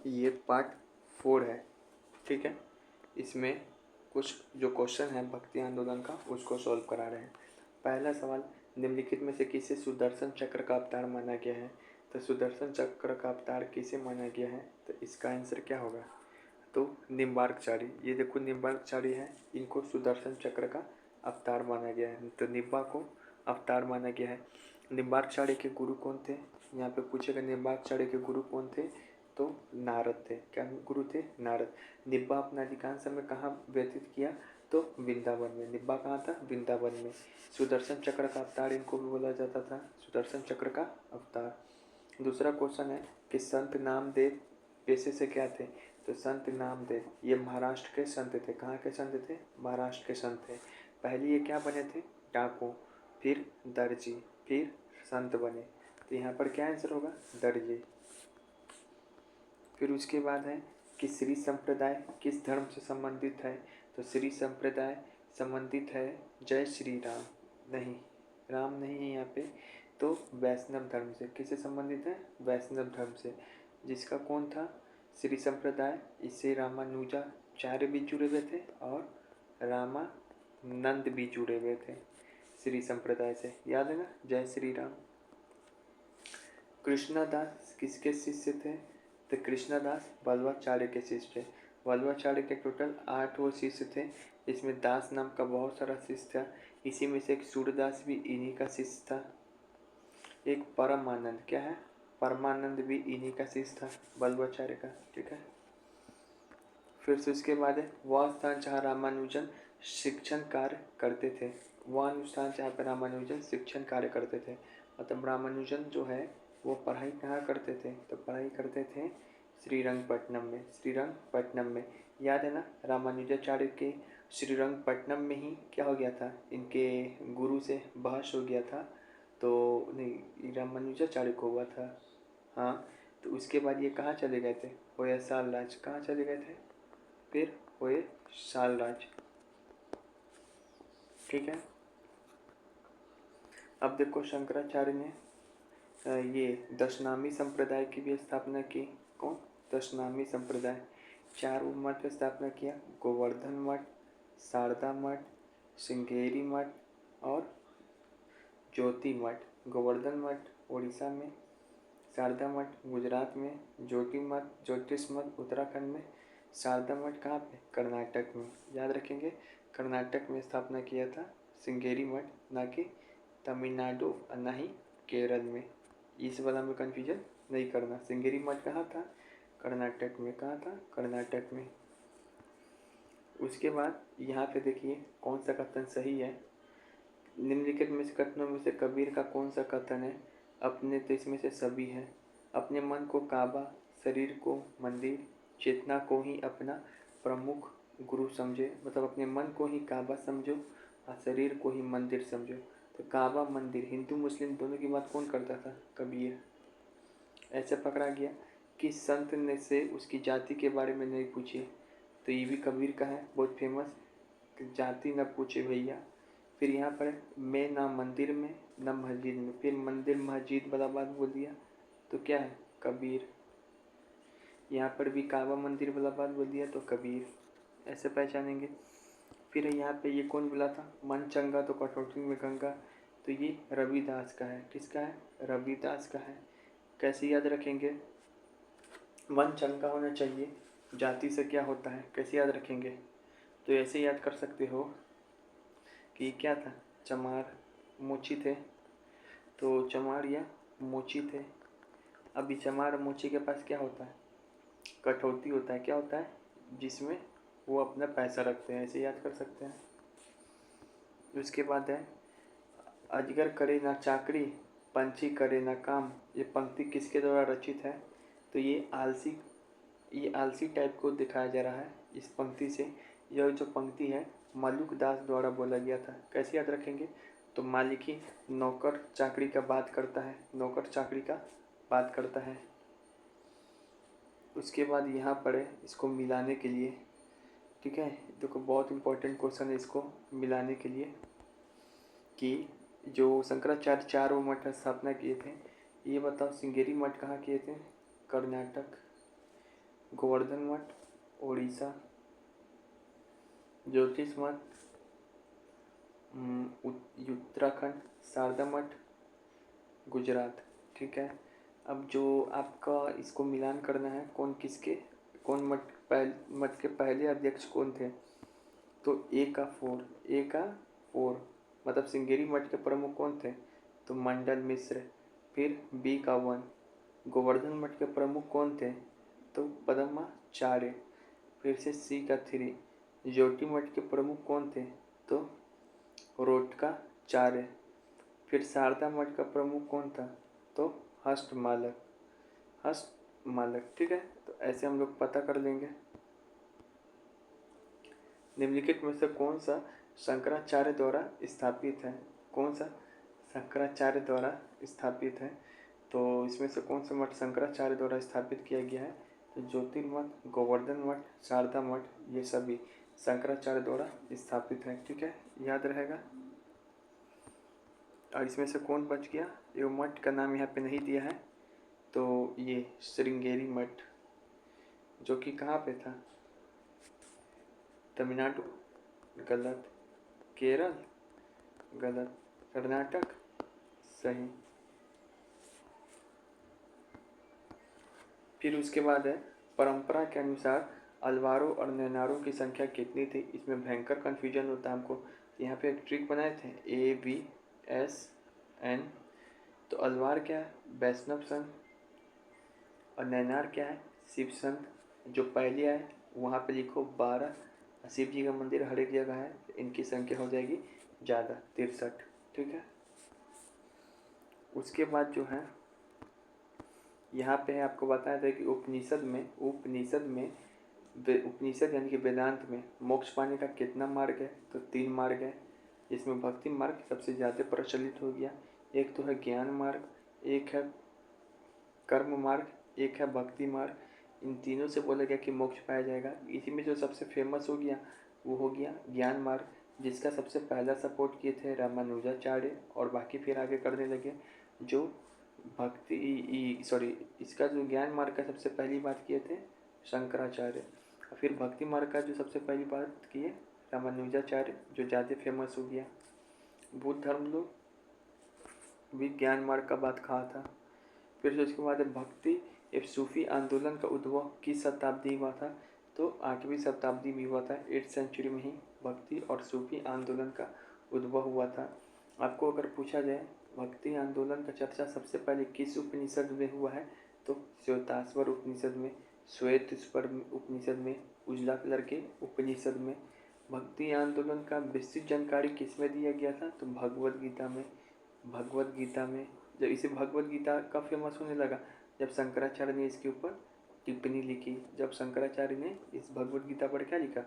ये पार्ट 4 है, ठीक है। इसमें कुछ जो क्वेश्चन है भक्ति आंदोलन का उसको सॉल्व करा रहे हैं। पहला सवाल, निम्नलिखित में से किसे सुदर्शन चक्र का अवतार माना गया है? तो सुदर्शन चक्र का अवतार किसे माना गया है? तो इसका आंसर क्या होगा? तो निम्बार्कचारी। ये देखो निम्बार्कचारी है, इनको सुदर्शन चक्र का अवतार माना गया है। तो निब्बा को अवतार माना गया है। निम्बार्कचारी के गुरु कौन थे? यहाँ पे पूछेगा निम्बार्कचारी के गुरु कौन थे? तो नारद थे। क्या गुरु थे? नारद। निब्बा अपना अधिकांश समय कहाँ व्यतीत किया? तो वृंदावन में। निब्बा कहाँ था? वृंदावन में। सुदर्शन चक्र का अवतार इनको भी बोला जाता था, सुदर्शन चक्र का अवतार। दूसरा क्वेश्चन है कि संत नामदेव पेशे से क्या थे? तो संत नामदेव ये महाराष्ट्र के संत थे। कहाँ के संत थे? महाराष्ट्र के संत थे। पहले ये क्या बने थे? डाकू, फिर दर्जी, फिर संत बने। तो यहाँ पर क्या आंसर होगा? दर्जी। फिर उसके बाद है कि श्री संप्रदाय किस धर्म से संबंधित है? तो श्री संप्रदाय संबंधित है जय श्री राम, नहीं राम नहीं है यहाँ पे, तो वैष्णव धर्म से। किससे संबंधित है? वैष्णव धर्म से। जिसका कौन था? श्री संप्रदाय, इससे रामानुजाचार्य भी जुड़े हुए थे और रामानंद भी जुड़े हुए थे श्री संप्रदाय से। याद है ना? जय श्री राम। कृष्णदास किसके शिष्य थे? तो कृष्णदास वल्लभाचार्य के शिष्य थे। वल्लभाचार्य के टोटल 8 वो शिष्य थे। इसमें दास नाम का बहुत सारा शिष्य था। इसी में से एक सूरदास भी इन्हीं का शिष्य था। एक परमानंद, क्या है? परमानंद भी इन्हीं का शिष्य था, वल्लभाचार्य का, ठीक है। फिर से उसके बाद है वह स्थान जहाँ रामानुजन शिक्षण कार्य करते थे। वह अनुष्ठान जहाँ पर रामानुजन शिक्षण कार्य करते थे, मतलब रामानुजन जो है वो पढ़ाई कहाँ करते थे? तो पढ़ाई करते थे श्रीरंगपट्टनम में। श्रीरंगपट्टनम में, याद है ना? रामानुजाचार्य के श्रीरंगपट्टनम में ही क्या हो गया था? इनके गुरु से बहस हो गया था। तो नहीं, रामानुजाचार्य को हुआ था, हाँ। तो उसके बाद ये कहाँ चले गए थे? होयसाल राज। कहाँ चले गए थे? फिर होयसाल राज, ठीक है। अब देखो शंकराचार्य ने ये दशनामी संप्रदाय की भी स्थापना की। कौन? दशनामी संप्रदाय। 4 मठ स्थापना किया, गोवर्धन मठ, शारदा मठ, श्रृंगेरी मठ और ज्योति मठ। गोवर्धन मठ उड़ीसा में, शारदा मठ गुजरात में, ज्योतिष मठ उत्तराखंड में, शारदा मठ कहाँ पे? कर्नाटक में। याद रखेंगे, कर्नाटक में स्थापना किया था श्रृंगेरी मठ, ना कि तमिलनाडु और ना ही केरल में। इस वाला में कन्फ्यूजन नहीं करना। श्रृंगेरी मठ कहाँ था? कर्नाटक में। कहाँ था? कर्नाटक में। उसके बाद यहाँ पे देखिए कौन सा कथन सही है। निम्नलिखित में से कथनों में से कबीर का कौन सा कथन है? अपने तो इसमें से सभी है। अपने मन को काबा, शरीर को मंदिर, चेतना को ही अपना प्रमुख गुरु समझे। मतलब अपने मन को ही काबा समझो और शरीर को ही मंदिर समझो। तो काबा मंदिर, हिंदू मुस्लिम दोनों की बात कौन करता था? कबीर। ऐसे पकड़ा गया कि संत ने से उसकी जाति के बारे में नहीं पूछे। तो ये भी कबीर का है, बहुत फेमस, जाति न पूछे भैया। फिर यहाँ पर मैं ना मंदिर में न मस्जिद में, फिर मंदिर मस्जिद वाला बात बोल दिया, तो क्या है? कबीर। यहाँ पर भी काबा मंदिर वाला बात बोल दिया, तो कबीर। ऐसे पहचानेंगे। फिर यहाँ पे ये कौन बोला था? मन चंगा तो कटौती में गंगा। तो ये रविदास का है। किसका है? रविदास का है। कैसे याद रखेंगे? मन चंगा होना चाहिए, जाति से क्या होता है, कैसे याद रखेंगे? तो ऐसे याद कर सकते हो कि क्या था? चमार मोची थे, तो चमार या मोची थे। अभी चमार और मोची के पास क्या होता है? कठौती होता है। क्या होता है? जिसमें वो अपना पैसा रखते हैं। ऐसे याद कर सकते हैं। उसके बाद है अजगर करे ना चाकरी, पंछी करे ना काम। ये पंक्ति किसके द्वारा रचित है? तो ये आलसी टाइप को दिखाया जा रहा है इस पंक्ति से। यह जो पंक्ति है मलुक दास द्वारा बोला गया था। कैसे याद रखेंगे? तो मालिकी नौकर चाकरी का बात करता है, नौकर चाकरी का बात करता है। उसके बाद यहाँ पर है इसको मिलाने के लिए, ठीक है। देखो बहुत इंपॉर्टेंट क्वेश्चन है इसको मिलाने के लिए कि जो शंकराचार्य 4 मठ स्थापना किए थे, ये बताओ श्रृंगेरी मठ कहाँ किए थे? कर्नाटक। गोवर्धन मठ उड़ीसा, ज्योतिष मठ उत्तराखंड, शारदा मठ गुजरात। ठीक है, अब जो आपका इसको मिलान करना है कौन किसके, कौन मठ के पहले अध्यक्ष कौन थे, तो ए का 4 मतलब श्रृंगेरी मठ के प्रमुख कौन थे, तो मंडल मिश्र। फिर बी का 1 गोवर्धन मठ के प्रमुख कौन थे, तो पद्माचार्य। फिर से सी का 3 ज्योति मठ के प्रमुख कौन थे, तो रोटकाचार्य। फिर शारदा मठ का प्रमुख कौन था, तो हस्तमालक। ठीक है, तो ऐसे हम लोग पता कर लेंगे। निम्नलिखित में से कौन सा शंकराचार्य द्वारा स्थापित है, कौन सा शंकराचार्य द्वारा स्थापित है, तो इसमें से कौन सा मठ शंकराचार्य द्वारा स्थापित किया गया है, तो ज्योतिर्मठ, गोवर्धन मठ, शारदा मठ, ये सभी शंकराचार्य द्वारा स्थापित है। ठीक है, याद रहेगा। और इसमें से कौन बच गया, ये मठ का नाम यहाँ पे नहीं दिया है, तो ये श्रृंगेरी मठ, जो कि कहाँ पे था, तमिलनाडु गलत, केरल गलत, कर्नाटक सही। फिर उसके बाद है परंपरा के अनुसार अलवारों और नैनारों की संख्या कितनी थी। इसमें भयंकर कन्फ्यूजन होता है हमको। यहाँ पे एक ट्रिक बनाए थे AVSN, तो अलवार क्या है, वैष्णव संघ, और नैनार क्या है, शिव संघ। जो पहले आए वहाँ पे लिखो 12, शिव जी का मंदिर हर एक जगह है, इनकी संख्या हो जाएगी ज़्यादा 63। ठीक है, उसके बाद जो है यहाँ पे आपको बताया था कि उपनिषद यानी कि वेदांत में मोक्ष पाने का कितना मार्ग है, तो 3 मार्ग है। इसमें भक्ति मार्ग सबसे ज़्यादा प्रचलित हो गया। एक तो है ज्ञान मार्ग, एक है कर्म मार्ग, एक है भक्ति मार्ग। इन तीनों से बोला गया कि मोक्ष पाया जाएगा। इसी में जो सबसे फेमस हो गया वो हो गया ज्ञान मार्ग, जिसका सबसे पहला सपोर्ट किए थे रामानुजाचार्य, और बाकी फिर आगे करने लगे। जो इसका जो ज्ञान मार्ग का सबसे पहली बात किए थे शंकराचार्य, और फिर भक्ति मार्ग का जो सबसे पहली बात किए रामानुजाचार्य, जो ज़्यादा फेमस हो गया। बुद्ध धर्म लोग भी ज्ञान मार्ग का बात कहा था। फिर से उसके बाद भक्ति एक सूफी आंदोलन का उद्भव किस शताब्दी हुआ था, तो 8वीं शताब्दी में हुआ था। 8th सेंचुरी में ही भक्ति और सूफी आंदोलन का उद्भव हुआ था। आपको अगर पूछा जाए भक्ति आंदोलन का चर्चा सबसे पहले किस उपनिषद में हुआ है, तो श्वेताश्वर उपनिषद में, श्वेत उपनिषद में, उजला कलर के उपनिषद में। भक्ति आंदोलन का विस्तृत जानकारी किस में दिया गया था, तो भगवद गीता में। जब इसे भगवद गीता कब फेमस होने लगा, जब शंकराचार्य ने इसके ऊपर टिप्पणी लिखी। जब शंकराचार्य ने इस भगवद गीता पर क्या लिखा,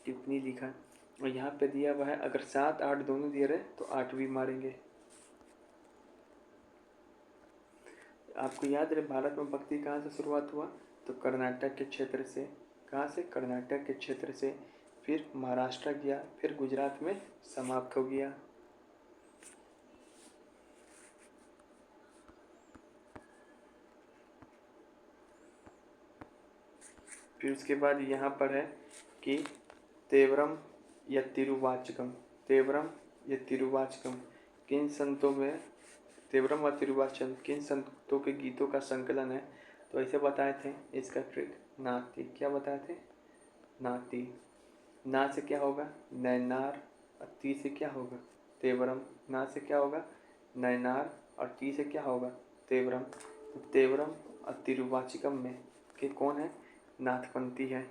टिप्पणी लिखा। और यहाँ पे दिया हुआ है अगर 7, 8 दोनों दिए रहे तो 8 भी मारेंगे। आपको याद रहे भारत में भक्ति कहाँ से शुरुआत हुआ, तो कर्नाटक के क्षेत्र से। कहाँ से, कर्नाटक के क्षेत्र से। फिर महाराष्ट्र गया, फिर गुजरात में समाप्त हो गया। फिर उसके बाद यहाँ पर है कि तेवरम या तिरुवाचकम किन संतों में, तेवरम और तिरुवाचकम किन संतों के गीतों का संकलन है, तो ऐसे बताए थे। इसका ट्रिक नाती, क्या बताए थे, नाती। ना से क्या होगा, नैनार, और ती से क्या होगा, तेवरम। ना से क्या होगा, नैनार, और ती से क्या होगा, तेवरम। तो तेवरम और तिरुवाचिकम में के कौन है, नाथपंथी है।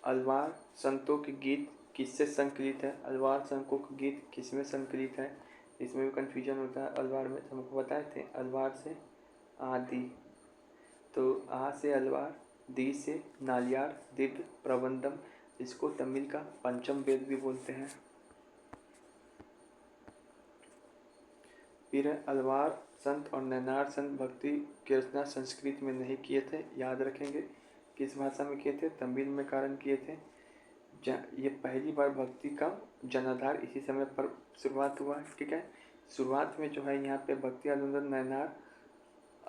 अलवार संतों के गीत किससे संकलित है, अलवार संतों के गीत किसमें संकलित है, इसमें भी कन्फ्यूजन होता है। अलवार में हमको बताए थे, अलवार से आदि, तो आ से अलवार, दी से नालियार, दिव्य प्रबंधम, इसको तमिल का पंचम वेद भी बोलते हैं। फिर अलवार संत और नैनार संत भक्ति की रचना संस्कृत में नहीं किए थे, याद रखेंगे। किस भाषा में किए थे, तमिल में कारण किए थे। ये पहली बार भक्ति का जनाधार इसी समय पर शुरुआत हुआ। ठीक है, शुरुआत में जो है यहाँ पे भक्ति आंदोलन नैनार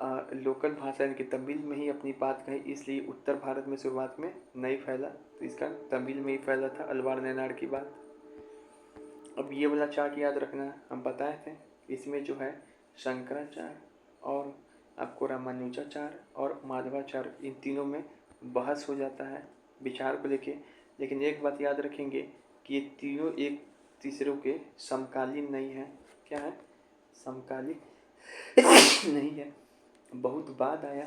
लोकल भाषा इनकी तमिल में ही अपनी बात कही, इसलिए उत्तर भारत में शुरुआत में नहीं फैला, तो इसका तमिल में ही फैला था अलवार नैनार की बात। अब ये वाला चार्ट याद रखना, हम बताए थे इसमें जो है शंकराचार्य और आपको रामानुजाचार्य और माधवाचार्य, इन तीनों में बहस हो जाता है विचार को लेके। लेकिन एक बात याद रखेंगे कि ये तीनों एक तीसरों के समकालीन नहीं है। क्या है? समकालीन नहीं है, बहुत बाद आया।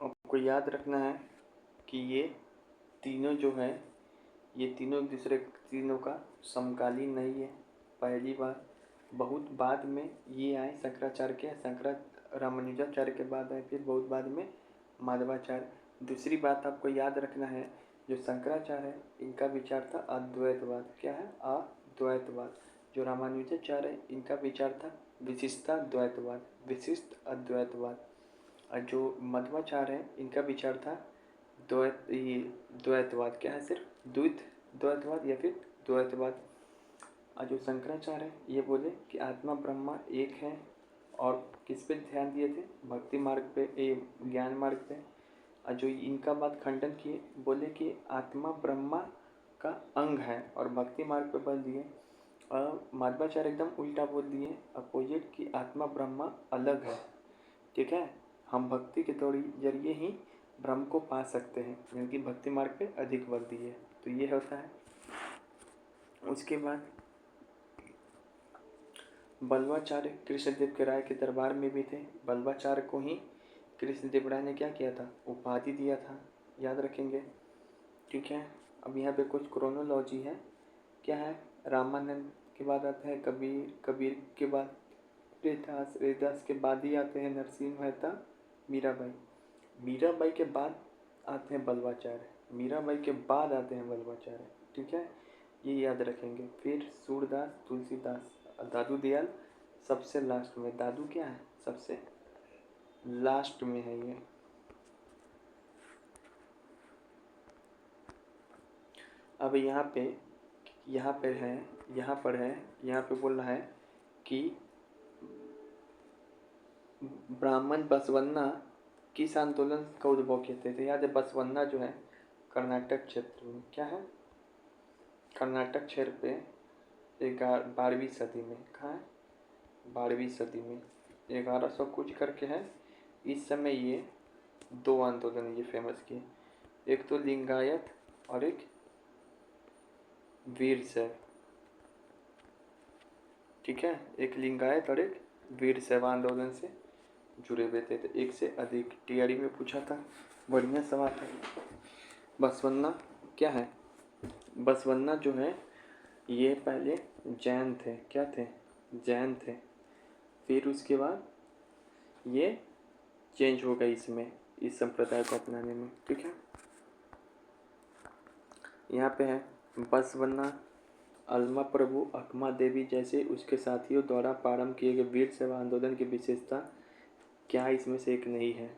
आपको याद रखना है कि ये तीनों जो है, ये तीनों एक दूसरे तीनों का समकालीन नहीं है। पहली बार बहुत बाद में ये आए शंकराचार्य के, रामानुजाचार्य के बाद आए, फिर बहुत बाद में माधवाचार्य। दूसरी बात आपको याद रखना है, जो शंकराचार्य है इनका विचार था अद्वैतवाद। क्या है? अद्वैतवाद। जो रामानुजाचार्य है इनका विचार था विशिष्टाद्वैतवाद, विशिष्ट अद्वैतवाद। और जो मध्वाचार्य है इनका विचार था द्वैतवाद। क्या है? सिर्फ द्वैतवाद या फिर द्वैतवाद। और जो शंकराचार्य है ये बोले कि आत्मा ब्रह्मा एक है, और किस पे ध्यान दिए थे? भक्ति मार्ग पे, ज्ञान मार्ग पे। और जो इनका बात खंडन किए, बोले कि आत्मा ब्रह्मा का अंग है, और भक्ति मार्ग पे बोल दिए। और माधवाचार्य एकदम उल्टा बोल दिए, अपोजिट, कि आत्मा ब्रह्मा अलग है। ठीक है, हम भक्ति के जरिए ही ब्रह्म को पा सकते हैं, जिनकी भक्ति मार्ग पे अधिक बल दिए। तो ये होता है। उसके बाद बल्वाचार्य कृष्णदेव के राय के दरबार में भी थे। बल्वाचार्य को ही कृष्णदेव राय ने क्या किया था? उपाधि दिया था, याद रखेंगे। ठीक है, अब यहाँ पे कुछ क्रोनोलॉजी है। क्या है? रामानंद के बाद आते हैं कबीर, कबीर के बाद रैदास, रैदास के बाद ही आते हैं नरसिंह मेहता, मीराबाई, मीराबाई के बाद आते हैं बल्वाचार्य, मीराबाई के बाद आते हैं बल्वाचार्य। ठीक है, ये याद रखेंगे। फिर सूरदास, तुलसीदास, दादू दयाल सबसे लास्ट में। दादू क्या है? सबसे लास्ट में है ये। अब यहाँ पे बोल रहा है कि ब्राह्मण बसवन्ना किस आंदोलन का उद्भव किए थे? याद है, बसवन्ना जो है कर्नाटक क्षेत्र में। क्या है? कर्नाटक क्षेत्र पे 12वीं सदी में। कहाँ है? 12वीं सदी में 1100 कुछ करके है। इस समय ये दो आंदोलन ये फेमस किए, एक तो लिंगायत और एक वीरशैव। ठीक है, एक लिंगायत और एक वीरशैव आंदोलन से जुड़े हुए थे। तो एक से अधिक टीआरई में पूछा था, बढ़िया सवाल है। बसवन्ना क्या है? बसवन्ना जो है ये पहले जैन थे। क्या थे? जैन थे। फिर उसके बाद ये चेंज हो गई इसमें, इस संप्रदाय को अपनाने में। ठीक है, यहाँ पे है बसवन्ना अलमा प्रभु, अकमा देवी जैसे उसके साथियों द्वारा प्रारंभ किए गए वीर सेवा आंदोलन की विशेषता क्या इसमें से एक नहीं है?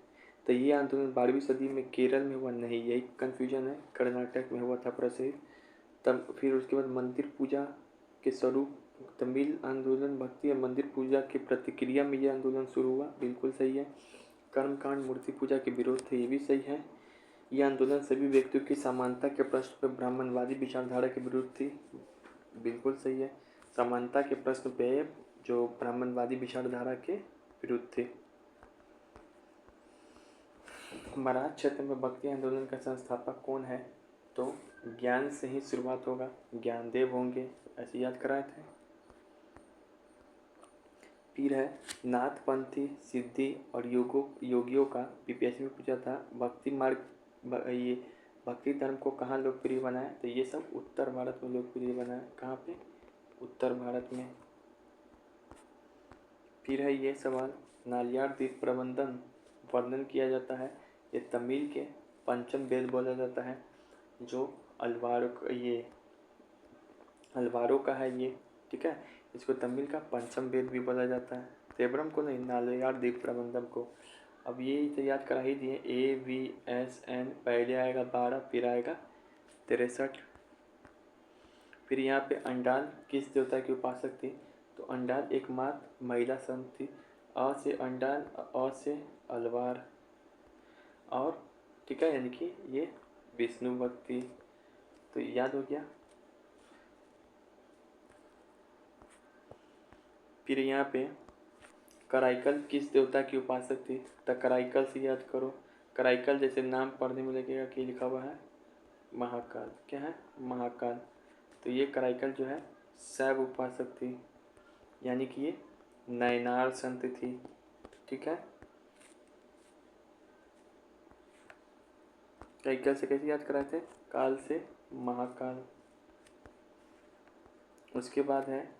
तो ये आंदोलन 12वीं सदी में केरल में हुआ नहीं, यही कन्फ्यूजन है। कर्नाटक में हुआ था प्रसिद्ध। तब फिर उसके बाद मंदिर पूजा के स्वरूप, तमिल आंदोलन भक्ति और मंदिर पूजा की प्रतिक्रिया में यह आंदोलन शुरू हुआ। बिल्कुल सही है। कर्मकांड मूर्ति पूजा के विरोध थे, ये भी सही है। यह आंदोलन सभी व्यक्तियों की समानता के प्रश्न पर ब्राह्मणवादी विचारधारा के विरुद्ध थी। बिल्कुल सही है। समानता के प्रश्न पे जो ब्राह्मणवादी विचारधारा के विरुद्ध थे। मराठ क्षेत्र में भक्ति आंदोलन का संस्थापक कौन है? तो ज्ञान से ही शुरुआत होगा, ज्ञानदेव होंगे, ऐसे याद कराए थे। फिर है नाथपंथी, सिद्धि और योगियों का बीपीएससी में पूछा था। भक्ति मार्ग, ये भक्ति धर्म को कहाँ लोकप्रिय बनाया? तो ये सब उत्तर भारत में लोकप्रिय बनाया। कहाँ पे? उत्तर भारत में। फिर है ये सवाल, नालियार द्वीप प्रबंधन वर्णन किया जाता है। ये तमिल के पंचम वेद बोला जाता है, जो अलवारों का है ये। ठीक है, इसको तमिल का पंचम वेद भी बोला जाता है। तेब्रम को नहीं, नालियार द्वीप प्रबंधन को। अब ये तो याद करा ही दिए, AVSN, पहले आएगा 12, फिर आएगा 63। फिर यहाँ पे अंडाल किस देवता की उपासक थी? तो अंडाल एकमात्र महिला संत थी। अ से अंडाल, अ से अलवार, और ठीक है, यानी कि ये विष्णु भक्ति। तो याद हो गया। फिर यहाँ पे कराइकल किस देवता की उपासक थी? तो कराइकल से याद करो। कराइकल जैसे नाम पढ़ने में लगेगा कि लिखा हुआ है महाकाल। क्या है? महाकाल। तो ये कराइकल जो है शैव उपासक थी, यानी कि ये नयनार संत थी। ठीक है। कराइकल से कैसे याद कराए थे? काल से महाकाल। उसके बाद है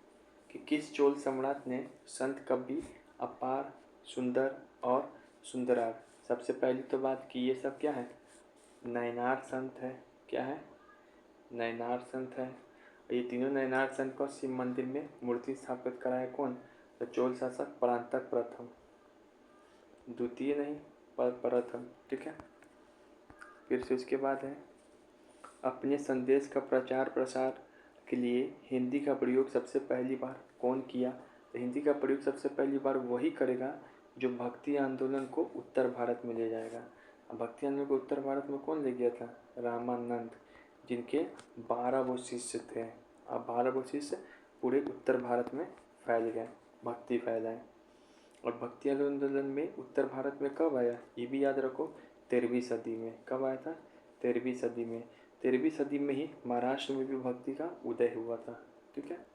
कि किस चोल सम्राट ने संत कवि अपार, सुंदर और सुंदरार? सबसे पहली तो बात कि ये सब क्या है? नयनार संत है। क्या है? नयनार संत है। और ये तीनों नयनार संत को शिव मंदिर में मूर्ति स्थापित कराया कौन? तो चोल शासक परांतक प्रथम, द्वितीय नहीं पर प्रथम। ठीक है। फिर से उसके बाद है अपने संदेश का प्रचार प्रसार के लिए हिंदी का प्रयोग सबसे पहली बार कौन किया? तो हिंदी का प्रयोग सबसे पहली बार वही करेगा जो भक्ति आंदोलन को उत्तर भारत में ले जाएगा। अब भक्ति आंदोलन को उत्तर भारत में कौन ले गया था? रामानंद, जिनके 12 वो शिष्य थे। अब 12 वो शिष्य पूरे उत्तर भारत में फैल गए, भक्ति फैलाए। और भक्ति आंदोलन में उत्तर भारत में कब आया? ये भी याद रखो, 13वीं सदी में। कब आया था? 13वीं सदी में। 13वीं सदी में ही महाराष्ट्र में भी भक्ति का उदय हुआ था। ठीक है।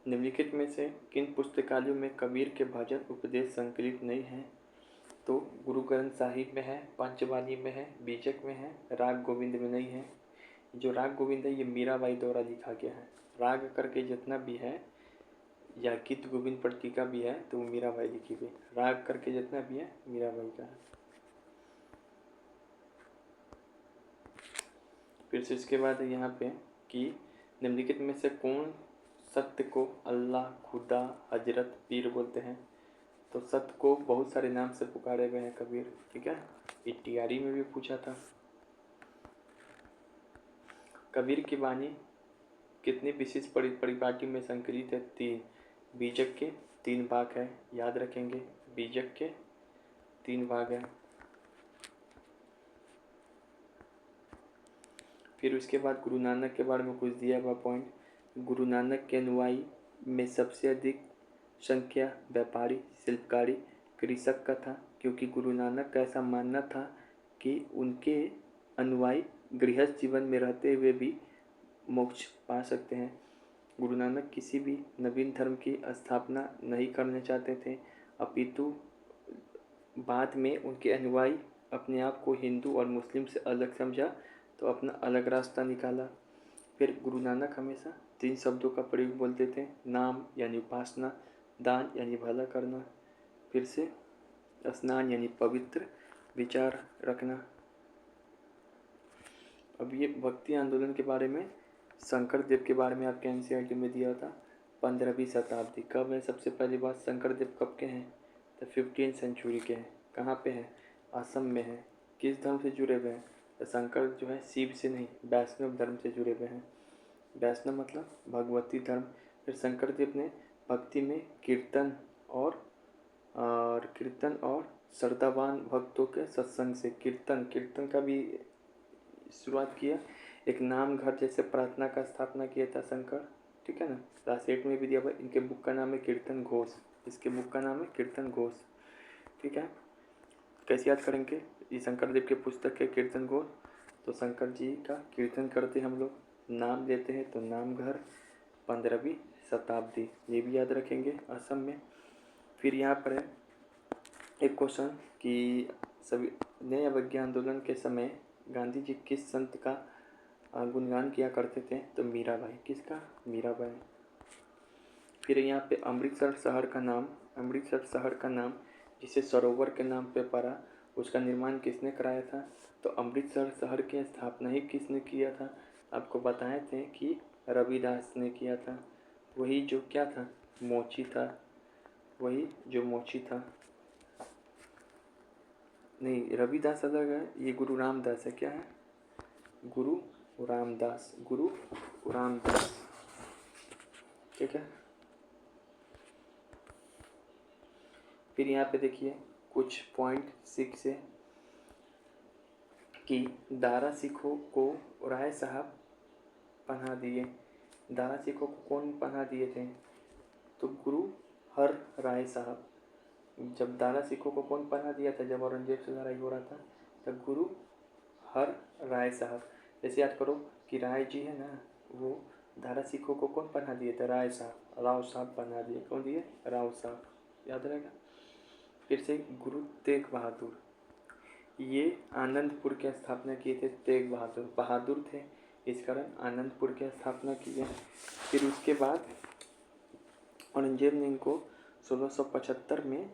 निम्नलिखित में से किन पुस्तकालयों में कबीर के भजन उपदेश संकलित नहीं है? तो गुरु ग्रंथ साहिब में है, पंचवानी में है, बीजक में है, राग गोविंद में नहीं है। जो राग गोविंद है ये मीराबाई द्वारा लिखा गया है। राग करके जितना भी है या गीत गोविंद पर टीका भी है तो वो मीराबाई लिखी हुई। राग करके जितना भी है मीराबाई का है। फिर से इसके बाद यहाँ पे कि निम्नलिखित में से कौन सत्य को अल्लाह, खुदा, हजरत, पीर बोलते हैं? तो सत्य को बहुत सारे नाम से पुकारे गए हैं कबीर। ठीक है। ये टीआरई में भी पूछा था। कबीर की वाणी कितने विशेष परिपाटी में संकलित है? 3। बीजक के 3 भाग है, याद रखेंगे। बीजक के 3 भाग है। फिर उसके बाद गुरु नानक के बारे में कुछ दिया हुआ पॉइंट। गुरु नानक के अनुयायी में सबसे अधिक संख्या व्यापारी, शिल्पकारी, कृषक का था, क्योंकि गुरु नानक का ऐसा मानना था कि उनके अनुयायी गृहस्थ जीवन में रहते हुए भी मोक्ष पा सकते हैं। गुरु नानक किसी भी नवीन धर्म की स्थापना नहीं करना चाहते थे, अपितु बाद में उनके अनुयायी अपने आप को हिंदू और मुस्लिम से अलग समझा तो अपना अलग रास्ता निकाला। फिर गुरु नानक हमेशा 3 शब्दों का प्रयोग बोलते थे, नाम यानी उपासना, दान यानी भला करना, फिर से स्नान यानी पवित्र विचार रखना। अब ये भक्ति आंदोलन के बारे में शंकर देव के बारे में आपके एनसीईआरटी में दिया था। 15वीं शताब्दी कब है? सबसे पहली बात शंकर देव कब के हैं? तो 15th सेंचुरी के हैं। कहाँ पे हैं? असम में हैं। किस धर्म से जुड़े हुए हैं? तो शंकर जो है शिव से नहीं, वैष्णव धर्म से जुड़े हुए हैं। वैष्णव मतलब भगवती धर्म। फिर शंकर देव ने भक्ति में कीर्तन और श्रद्धावान भक्तों के सत्संग से कीर्तन का भी शुरुआत किया। एक नाम घर जैसे प्रार्थना का स्थापना किया था शंकर। ठीक है ना। क्लास 8 में भी दिया हुआ। इनके बुक का नाम है कीर्तन घोष। इसके बुक का नाम है कीर्तन घोष। ठीक है। कैसे याद करेंगे? ये शंकर देव के पुस्तक है कीर्तन घोष। तो शंकर जी का कीर्तन करते हम लोग, नाम लेते हैं तो नाम घर, 15वीं शताब्दी, ये भी याद रखेंगे, असम में। फिर यहाँ पर है एक क्वेश्चन कि सभी नए अवज्ञा आंदोलन के समय गांधी जी किस संत का गुणगान किया करते थे? तो मीराबाई। किसका? मीराबाई। फिर यहाँ पे अमृतसर शहर का नाम जिसे सरोवर के नाम पे पड़ा, उसका निर्माण किसने कराया था? तो अमृतसर शहर की स्थापना ही किसने किया था? आपको बताए थे कि रविदास ने किया था। वही जो क्या था? मोची था। वही जो मोची था। नहीं, रविदास अलग है, ये गुरु रामदास है। क्या है? गुरु रामदास। ठीक है। फिर यहाँ पे देखिए कुछ पॉइंट 6 है कि दारा सिखों को राय साहब पनाह दिए। दारा सिखों को कौन पनाह दिए थे? तो गुरु हर राय साहब। जब दारा सिखों को कौन पनाह दिया था जब औरंगजेब से लड़ाई हो रहा था? तब गुरु हर राय साहब। जैसे याद करो कि राय जी है ना, वो दारा सिखों को कौन पनाह दिए थे? राय साहब, राव साहब पनाह दिए। कौन दिए? राव साहब। याद रहेगा। फिर से गुरु तेग बहादुर, ये आनंदपुर की स्थापना किए थे। तेग बहादुर बहादुर थे, इस कारण आनंदपुर की स्थापना की है। फिर उसके बाद औरंगजेब ने इनको 1675 में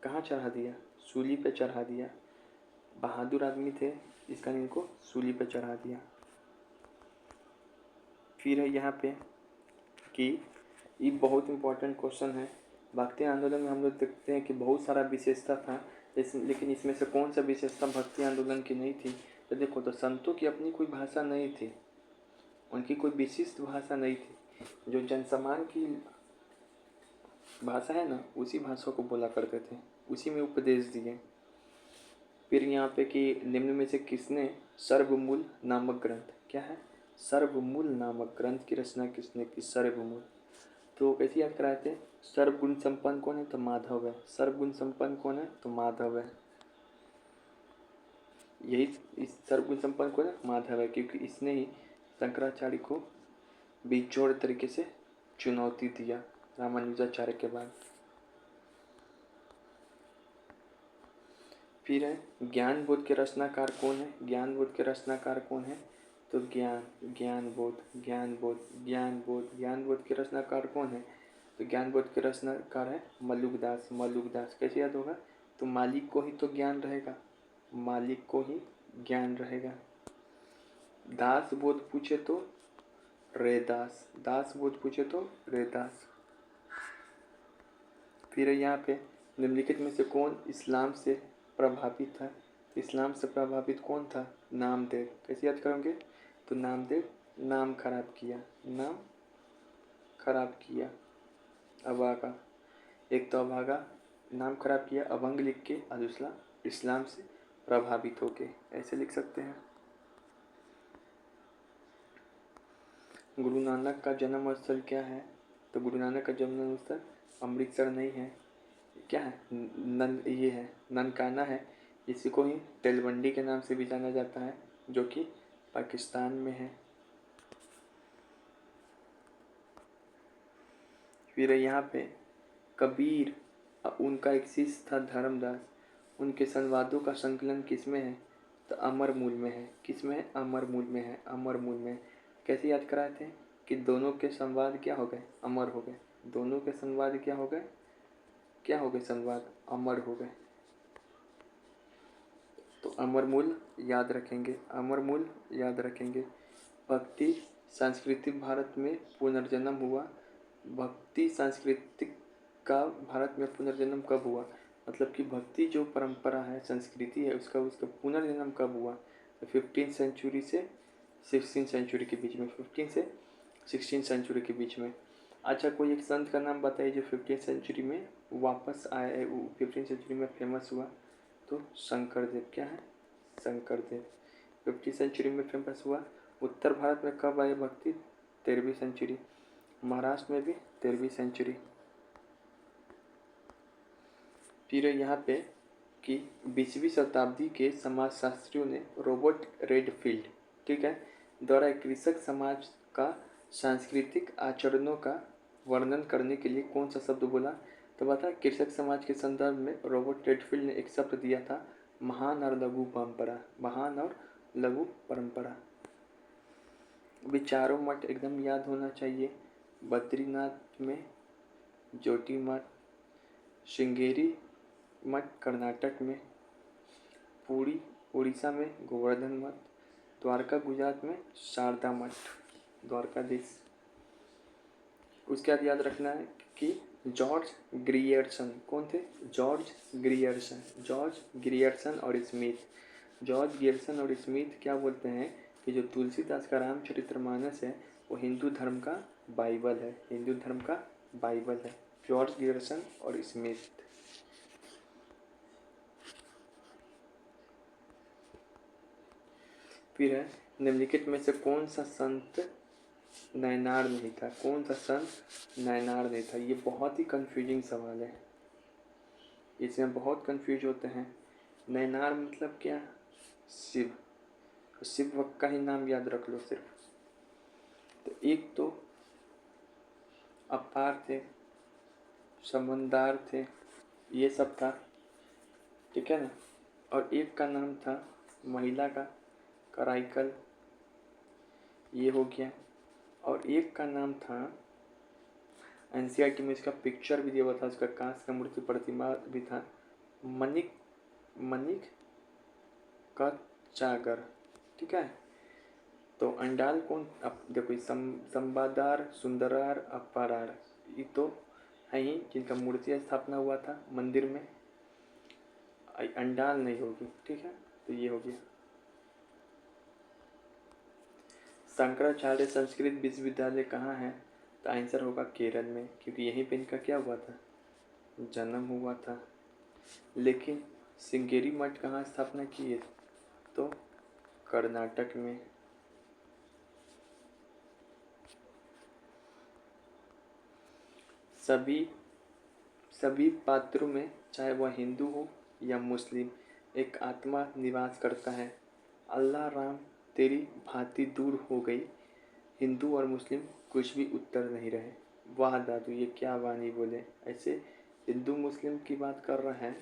कहाँ चढ़ा दिया? सूली पे चढ़ा दिया। बहादुर आदमी थे, इस कारण इनको सूली पे चढ़ा दिया। फिर है यहाँ पे कि ये बहुत इंपॉर्टेंट क्वेश्चन है। भक्ति आंदोलन में हम लोग देखते हैं कि बहुत सारा विशेषता था, लेकिन इसमें से कौन सा विशेषता भक्ति आंदोलन की नहीं थी? तो देखो, तो संतों की अपनी कोई भाषा नहीं थी, उनकी कोई विशिष्ट भाषा नहीं थी। जो जनसमान की भाषा है ना, उसी भाषा को बोला करते थे, उसी में उपदेश दिए। फिर यहाँ पे कि निम्न में से किसने सर्वमूल नामक ग्रंथ, क्या है? सर्वमूल नामक ग्रंथ की रचना किसने की? सर्वमूल। तो कैसे याद कराए थे? सर्वगुण संपन्न कौन है? तो माधव है। सर्वगुण संपन्न कौन है? तो माधव है। यही इस सर्वगुण संपन्न कौन है? माधव है, क्योंकि इसने ही शंकराचार्य को बेजोड़ तरीके से चुनौती दिया रामानुजाचार्य के बाद। फिर है ज्ञान बोध के रचनाकार कौन है? ज्ञान बोध के रचनाकार कौन है? तो ज्ञान बोध के रचनाकार कौन है? तो ज्ञान बोध के रचनाकार है मलुकदास। कैसे याद होगा? तो मालिक को ही तो ज्ञान रहेगा, मालिक को ही ज्ञान रहेगा। दास बोध पूछे तो रैदास, दास बोध पूछे तो रैदास। फिर यहाँ पे निम्नलिखित में से कौन इस्लाम से प्रभावित था? इस्लाम से प्रभावित कौन था? नामदेव। कैसे याद करोगे? तो नामदेव नाम खराब किया अभागा। एक तो अभागा नाम खराब किया अभंग लिख के, और दूसरा इस्लाम से प्रभावित होके, ऐसे लिख सकते हैं। गुरु नानक का जन्म स्थल क्या है? तो गुरु नानक का जन्म स्थल अमृतसर नहीं है, क्या है? ये है ननकाना है। इसी को ही तेलवंडी के नाम से भी जाना जाता है, जो कि पाकिस्तान में है। फिर यहाँ पे कबीर, उनका एक शिष्य था धर्मदास, उनके संवादों का संकलन किसमें है? तो अमरमूल में है। किसमें है? अमरमूल में है। अमरमूल में कैसे याद कराए थे कि दोनों के संवाद क्या हो गए? अमर हो गए। दोनों के संवाद क्या हो गए? क्या हो गए? संवाद अमर हो गए। तो अमरमूल याद रखेंगे, अमरमूल याद रखेंगे। भक्ति सांस्कृतिक भारत में पुनर्जन्म हुआ। भक्ति सांस्कृतिक का भारत में पुनर्जन्म कब हुआ? मतलब कि भक्ति जो परंपरा है, संस्कृति है, उसका पुनर्जन्म कब हुआ? तो 15th सेंचुरी से 16th सेंचुरी के बीच में, 15 से 16th सेंचुरी के बीच में। अच्छा, कोई एक संत का नाम बताइए जो 15th सेंचुरी में वापस आया, 15th सेंचुरी में फेमस हुआ। तो शंकरदेव। क्या है? शंकरदेव 15th सेंचुरी में फेमस हुआ। उत्तर भारत में कब आए भक्ति? 13वीं सेंचुरी। महाराष्ट्र में भी 13वीं सेंचुरी। फिर यहाँ पे कि 20वीं शताब्दी के समाजशास्त्रियों ने रॉबर्ट रेडफील्ड, ठीक है, द्वारा कृषक समाज का सांस्कृतिक आचरणों का वर्णन करने के लिए कौन सा शब्द बोला? तो बता, कृषक समाज के संदर्भ में रॉबर्ट रेडफील्ड ने एक शब्द दिया था, महान और लघु परंपरा। महान और लघु परंपरा। विचारों मठ एकदम याद होना चाहिए। बद्रीनाथ में जोटी मठ, श्रृंगेरी मठ कर्नाटक में, पुरी उड़ीसा में गोवर्धन मठ, द्वारका गुजरात में शारदा मठ, द्वारकाधीश। उसके बाद याद रखना है कि जॉर्ज ग्रियर्सन कौन थे? जॉर्ज ग्रियर्सन और स्मिथ। जॉर्ज ग्रियर्सन और स्मिथ क्या बोलते हैं कि जो तुलसीदास का रामचरितमानस है वो हिंदू धर्म का बाइबल है, हिंदू धर्म का बाइबल है, जॉर्ज गियर्सन और स्मिथ। फिर है, निम्नलिखित में से कौन सा संत नैनार नहीं था? कौन सा संत नैनार नहीं था? ये बहुत ही कंफ्यूजिंग सवाल है, इसमें बहुत कंफ्यूज होते हैं। नैनार मतलब क्या? शिव। शिव भक्त का ही नाम याद रख लो सिर्फ। तो एक तो अपार थे, समंदार थे, ये सब था, ठीक है ना। और एक का नाम था महिला का कराइकल, ये हो गया। और एक का नाम था, एनसीईआरटी में इसका पिक्चर भी दिया हुआ था, उसका कांच का मूर्ति प्रतिमा भी था, मनिक मनिक का चागर, ठीक है। तो अंडाल कौन? अब देखो, संबादार, सुंदरार, अपारार, ये तो है ही जिनका मूर्ति स्थापना हुआ था मंदिर में। अंडाल नहीं होगी, ठीक है। तो ये हो गया। शंकराचार्य संस्कृत विश्वविद्यालय कहाँ है? तो आंसर होगा केरल में, क्योंकि यहीं पे इनका क्या हुआ था? जन्म हुआ था। लेकिन सिंगेरी मठ कहाँ स्थापना की है? तो कर्नाटक में। सभी पात्रों में, चाहे वह हिंदू हो या मुस्लिम, एक आत्मा निवास करता है। अल्लाह राम तेरी भांति दूर हो गई, हिंदू और मुस्लिम कुछ भी उत्तर नहीं रहे। वाह दादू, ये क्या वाणी बोले। ऐसे हिंदू मुस्लिम की बात कर रहे हैं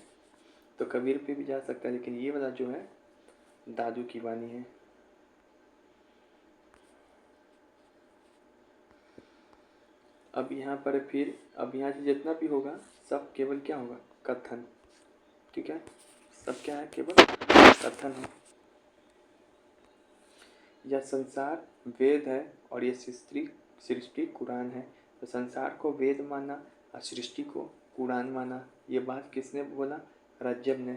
तो कबीर पे भी जा सकता है, लेकिन ये वाला जो है दादू की वाणी है। अब यहाँ पर फिर, अब यहाँ से जितना भी होगा सब केवल क्या होगा? कथन, ठीक है। सब क्या है? केवल कथन है। यह संसार वेद है और यह सृष्टि कुरान है। तो संसार को वेद माना और सृष्टि को कुरान माना। ये बात किसने बोला? रज्जब ने।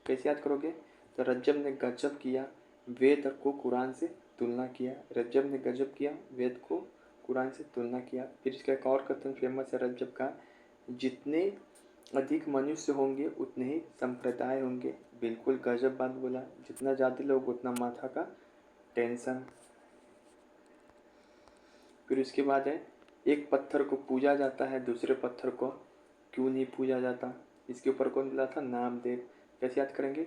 कैसे याद करोगे? तो रज्जब ने गजब किया, वेद को कुरान से तुलना किया। रज्जब ने गजब किया, वेद को कुरान से तुलना किया। फिर इसका एक और कथन फेमस है रज्जब का, जितने अधिक मनुष्य होंगे उतने ही संप्रदाय होंगे। बिल्कुल गजब बात बोला। जितना ज़्यादा लोग उतना माथा का टेंशन। फिर उसके बाद है, एक पत्थर को पूजा जाता है, दूसरे पत्थर को क्यों नहीं पूजा जाता? इसके ऊपर कौन बोला था? नामदेव। कैसे याद करेंगे?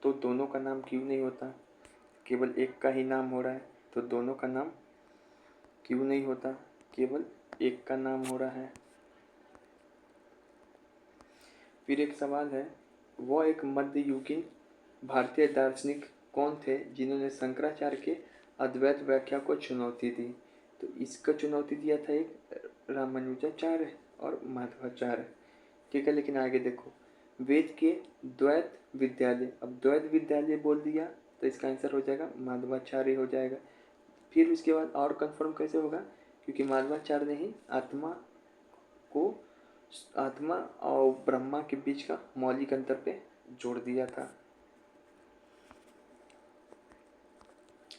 तो दोनों का नाम क्यों नहीं होता? केवल एक का ही नाम हो रहा है, तो दोनों का नाम क्यों नहीं होता? केवल एक का नाम हो रहा है। फिर एक सवाल है, वह एक मध्ययुगीन भारतीय दार्शनिक कौन थे जिन्होंने शंकराचार्य के अद्वैत व्याख्या को चुनौती दी? तो इसका चुनौती दिया था एक रामानुजाचार्य और माधवाचार्य, ठीक है। लेकिन आगे देखो, वेद के द्वैत विद्यालय, अब द्वैत विद्यालय बोल दिया तो इसका आंसर हो जाएगा माधवाचार्य हो जाएगा। फिर उसके बाद और कंफर्म कैसे होगा? क्योंकि माधवाचार्य ने ही को आत्मा और ब्रह्मा के बीच का मौलिक अंतर पे जोड़ दिया था।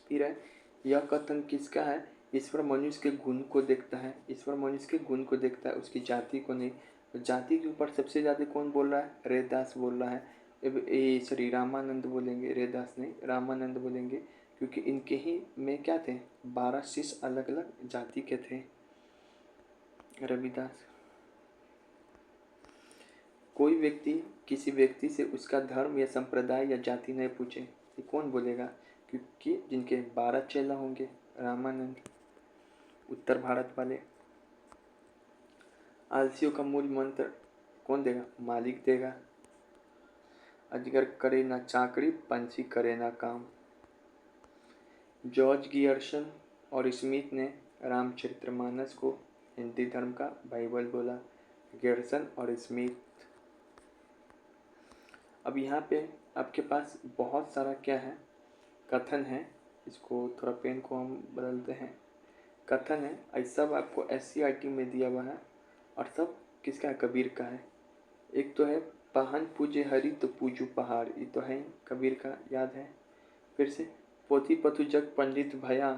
फिर है, यह कथन किसका है? ईश्वर मनुष्य के गुण को देखता है। ईश्वर मनुष्य के गुण को देखता है, उसकी जाति को नहीं। तो जाति के ऊपर सबसे ज़्यादा कौन बोल रहा है? रेदास बोल रहा है। सॉरी, रामानंद बोलेंगे, रेदास नहीं, रामानंद बोलेंगे, क्योंकि इनके ही में क्या थे? 12 शिष्य अलग अलग जाति के थे। रविदास। कोई व्यक्ति किसी व्यक्ति से उसका धर्म या संप्रदाय या जाति नहीं पूछे, ये कौन बोलेगा? क्योंकि जिनके 12 चेला होंगे, रामानंद। उत्तर भारत वाले। आलसियों का मूल मंत्र कौन देगा? मालिक देगा। अजगर करे ना चाकरी, पंछी करे ना काम। जॉर्ज गियर्सन और स्मिथ ने रामचरितमानस को हिंदी धर्म का बाइबल बोला। गियर्सन और स्मिथ। अब यहाँ पे आपके पास बहुत सारा क्या है? कथन है। इसको थोड़ा पेन को हम बदलते हैं। कथन है, ऐसा सब आपको एससीईआरटी में दिया हुआ है और सब किसका है? कबीर का है। एक तो है, पहन पूजे हरि तो पूजू पहाड़, ये तो है कबीर का, याद है। फिर से, पोथी पथु जग पंडित भया,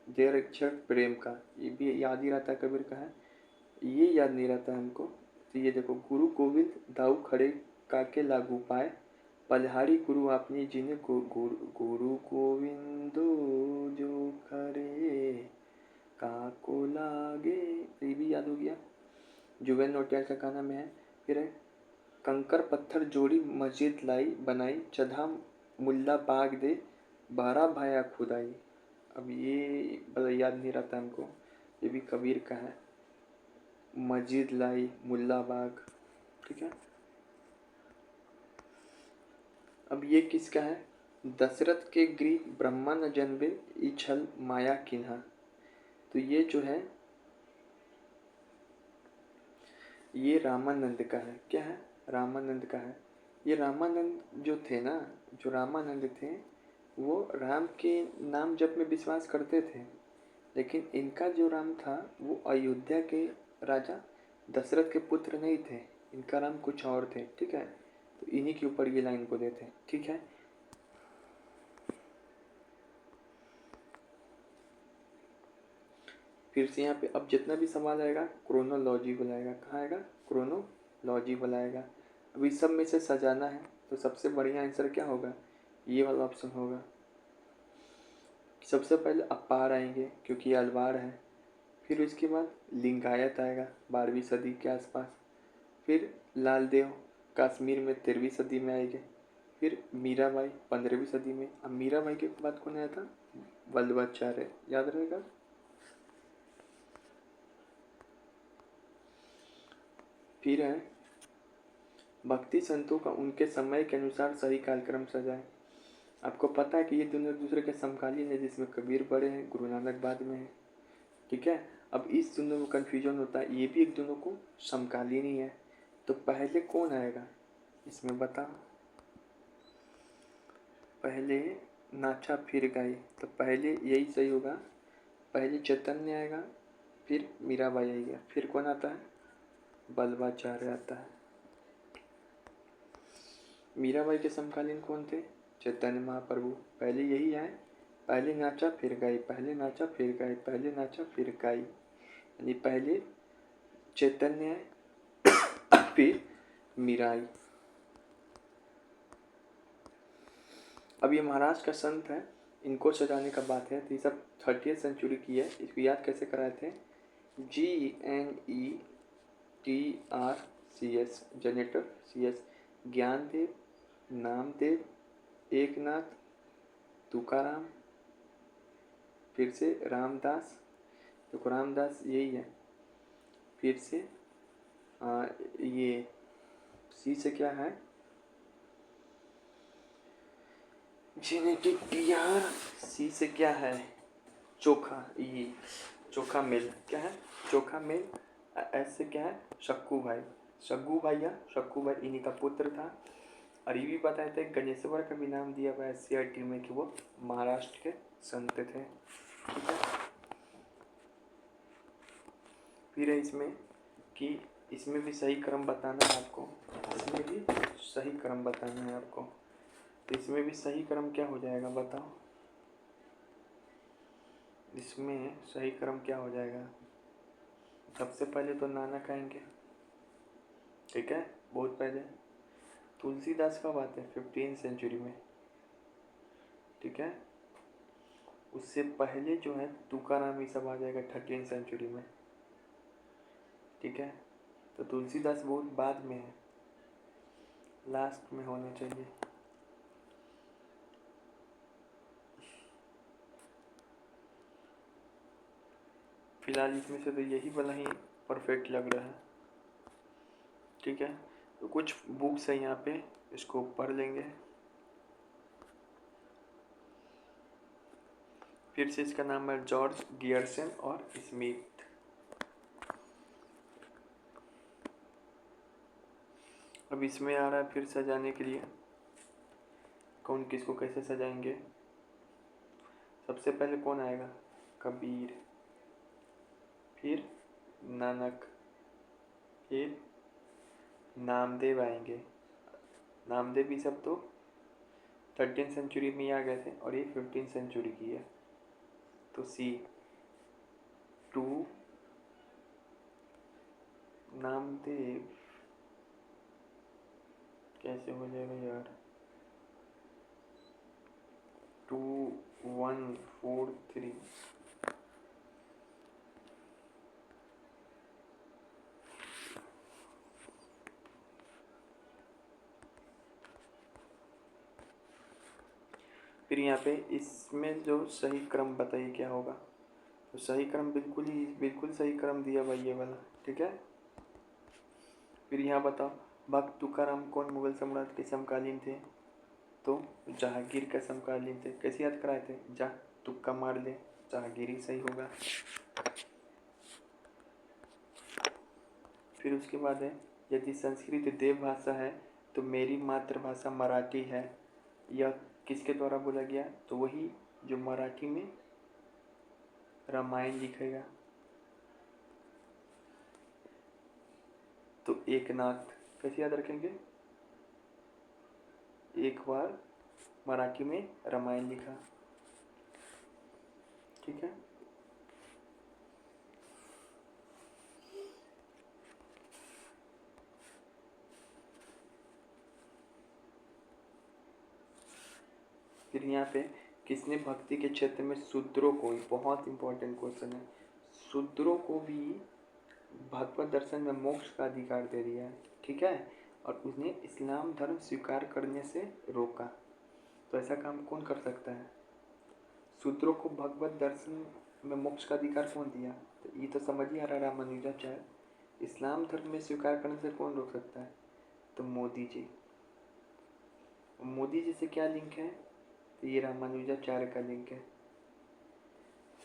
देर अक्षर प्रेम का, ये भी याद ही रहता है कबीर का है, ये याद नहीं रहता है हमको। तो ये देखो, गुरु गोविंद दाऊ खड़े काके लागू पाए, पलहारी गुरु आपने जिन्हें गुरु गोविंदो जो खड़े काको लागे, ये भी याद हो गया। जुबेन नौटियाल का गाना में है। फिर है, कंकर पत्थर जोड़ी मस्जिद लाई बनाई, चढ़ा मुल्ला बाग दे 12 भाया खुदाई। अब ये याद नहीं रहता हमको, ये भी कबीर का है। मस्जिद लाई मुल्ला बाग, ठीक है। अब ये किसका है? दशरथ के गृह ब्रह्मा न जन्मे, इछल माया किन्हा। तो ये जो है ये रामानंद का है। क्या है? रामानंद का है। ये रामानंद जो थे ना, जो रामानंद थे, वो राम के नाम जप में विश्वास करते थे, लेकिन इनका जो राम था वो अयोध्या के राजा दशरथ के पुत्र नहीं थे, इनका राम कुछ और थे, ठीक है। तो इन्हीं के ऊपर ये लाइन को देते हैं, ठीक है। फिर से यहाँ पे अब जितना भी सवाल आएगा क्रोनोलॉजी बुलाएगा। कहाँ आएगा? क्रोनोलॉजी बुलाएगा। अब इस सब में से सजाना है तो सबसे बढ़िया आंसर क्या होगा? ये वाला ऑप्शन होगा। सबसे पहले अपार आएंगे क्योंकि ये अलवार है। फिर उसके बाद लिंगायत आएगा 12वीं सदी के आसपास। फिर लालदेव कश्मीर में 13वीं सदी में आएंगे। फिर मीराबाई 15वीं सदी में। अब मीराबाई के बाद कौन आया था? वल्लभाचार्य, याद रहेगा। फिर है भक्ति संतों का उनके समय के अनुसार सही कार्यक्रम सजाए। आपको पता है कि ये दोनों एक दूसरे के समकालीन है, जिसमें कबीर बड़े हैं, गुरु नानक बाद में है, ठीक है। अब इस दोनों में कन्फ्यूजन होता है, ये भी एक दोनों को समकालीन ही है। तो पहले कौन आएगा इसमें बताओ? पहले नाचा फिर गाई, तो पहले यही सही होगा। पहले चैतन्य आएगा, फिर मीराबाई आएगा, फिर कौन आता है? वल्लभाचार्य आता है। मीराबाई के समकालीन कौन थे? चैतन्य महाप्रभु। पहले यही आए, पहले नाचा फिर गाई, पहले नाचा फिर गाई, पहले नाचा फिर गाई, यानी पहले चैतन्य आए फिर मीरा आई। अब ये महाराष्ट्र का संत है, इनको सजाने का बात है, तो ये सब 30वीं सेंचुरी की है। इसको याद कैसे कराए थे? GNETRCS, generator CS, Dnyandev, Namdev, Eknath, Tukaram, फिर से रामदास। देखो रामदास यही है। फिर से ये सी से क्या है? Genetic PR। सी से क्या है? चोखा, ये चोखा मिल। क्या है? चोखा मिल। एस से क्या है? शक्कू भाई, शग्गू भाई या शक्कू भाई, इन्हीं का पुत्र था। और ये भी बताए थे गणेश्वर का भी नाम दिया हुआ है CRT में कि वो महाराष्ट्र के संत थे, ठीक है। फिर है इसमें कि इसमें भी सही क्रम बताना है आपको, इसमें भी सही क्रम बताना है आपको। तो इसमें भी सही क्रम क्या हो जाएगा बताओ? इसमें सही क्रम क्या हो जाएगा? सबसे पहले तो नानक आएंगे, ठीक है, बहुत पहले। तुलसीदास कब आते हैं? 15वीं सेंचुरी में, ठीक है। उससे पहले जो है तुकाराम, ये सब आ जाएगा 13वीं सेंचुरी में, ठीक है। तो तुलसीदास बहुत बाद में है, लास्ट में होना चाहिए। फिलहाल इसमें से तो यही वाला ही परफेक्ट लग रहा है, ठीक है। तो कुछ बुक्स है यहाँ पे, इसको पढ़ लेंगे। फिर से इसका नाम है जॉर्ज गियर्सन और स्मिथ। अब इसमें आ रहा है फिर सजाने के लिए, कौन किसको कैसे सजाएंगे। सबसे पहले कौन आएगा? कबीर, फिर नानक, फिर नामदेव आएंगे। नामदेव भी सब तो 13वीं सेंचुरी में आ गए थे और ये 15वीं सेंचुरी की है, तो सी। टू नामदेव कैसे हो जाएगा यार, 2143। फिर यहाँ पे इसमें जो सही क्रम बताइए क्या होगा। तो सही क्रम बिल्कुल सही क्रम दिया भाई ये वाला, ठीक है। फिर यहाँ बताओ, भक्त तुकाराम कौन मुगल सम्राट के समकालीन थे। तो जहांगीर के समकालीन थे। कैसे याद कराए थे, जा तुक्का मार ले, जहांगीर ही सही होगा। फिर उसके बाद है, यदि संस्कृत देव भाषा है तो मेरी मातृभाषा मराठी है, यह किसके द्वारा बोला गया। तो वही जो मराठी में रामायण लिखेगा। तो एकनाथ कैसे याद रखेंगे, एक बार मराठी में रामायण लिखा, ठीक है। फिर यहाँ पे किसने भक्ति के क्षेत्र में शूद्रों को, बहुत इंपॉर्टेंट क्वेश्चन है, शूद्रों को भी भगवत दर्शन में मोक्ष का अधिकार दे दिया है, ठीक है। और उसने इस्लाम धर्म स्वीकार करने से रोका। तो ऐसा काम कौन कर सकता है, शूद्रों को भगवत दर्शन में मोक्ष का अधिकार कौन दिया। तो ये तो समझ ही आ रहा रामानुजाचार्य। इस्लाम धर्म में स्वीकार करने से कौन रोक सकता है, तो मोदी जी। मोदी जी से क्या लिंक है, तो ये रामानुजाचार्य का लिंक है,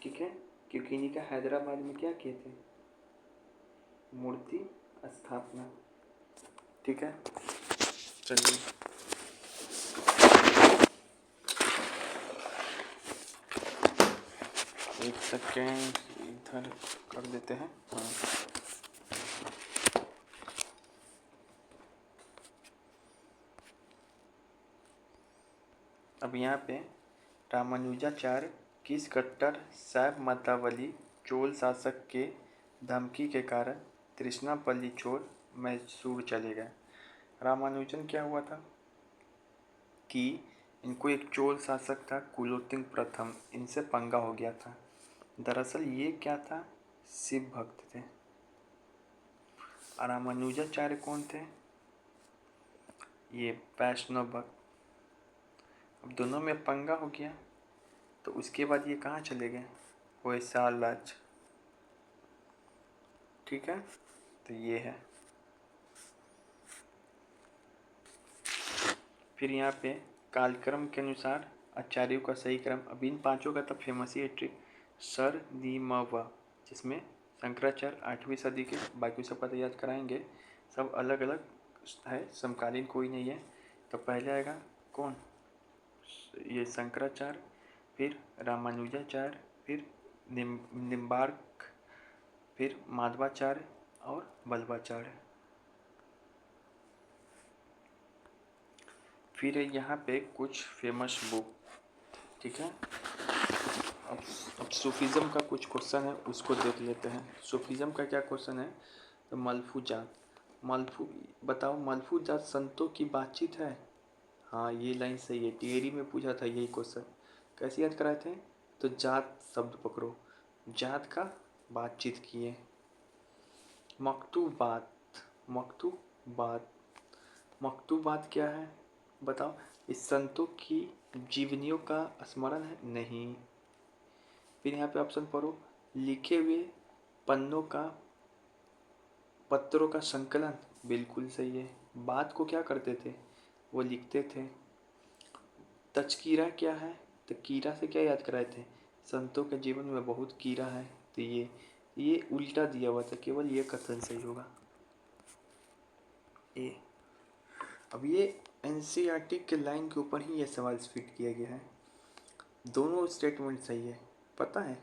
ठीक है। क्योंकि इन्हीं का हैदराबाद में क्या किए थे, मूर्ति स्थापना, ठीक है। चलिए एक सेकेंड इधर कर देते हैं। हाँ, अब यहाँ पे रामानुजाचार्य किस कट्टर शैव मतावली चोल शासक के धमकी के कारण तृष्णापल्ली छोड़ मैसूर चले गए। रामानुजन क्या हुआ था कि इनको एक चोल शासक था कुलोत्तुंग प्रथम, इनसे पंगा हो गया था। दरअसल ये क्या था, शिव भक्त थे। रामानुजाचार्य कौन थे, ये वैष्णव भक्त। अब दोनों में पंगा हो गया, तो उसके बाद ये कहाँ चले गए, होयसालाज, ठीक है। तो ये है। फिर यहाँ पे कालक्रम के अनुसार आचार्यों का सही क्रम। अब इन पांचों का तो फेमस ही है ट्रिक, सर दी म व, जिसमें शंकराचार्य 8वीं सदी के, बाकी सब पता याद कराएंगे, सब अलग अलग है, समकालीन कोई नहीं है। तो पहले आएगा कौन, ये शंकराचार्य, फिर रामानुजाचार्य, फिर निम्बार्क, फिर माधवाचार्य और बल्लभाचार्य। फिर यहाँ पे कुछ फेमस बुक, ठीक है। अब सूफीज़म का कुछ क्वेश्चन है, उसको देख लेते हैं। सूफीज़म का क्या क्वेश्चन है, तो मलफूजात, बताओ मलफूजात संतों की बातचीत है। हाँ ये लाइन सही है, टीएडी में पूछा था यही क्वेश्चन। कैसे याद कराए थे, तो जात शब्द पकड़ो, जात का बातचीत किए। मकतूबात, मकतूबात, मकतूबात क्या है बताओ, इस संतों की जीवनियों का स्मरण है, नहीं। फिर यहाँ पे ऑप्शन पढ़ो, लिखे हुए पन्नों का, पत्रों का संकलन, बिल्कुल सही है। बात को क्या करते थे, वो लिखते थे। तचकीरा क्या है, तो कीरा से क्या याद कराए थे, संतों के जीवन में बहुत कीरा है। तो ये उल्टा दिया हुआ था, केवल ये कथन सही होगा ए। अब ये एनसीईआरटी के लाइन के ऊपर ही ये सवाल फिट किया गया है, दोनों स्टेटमेंट सही है। पता है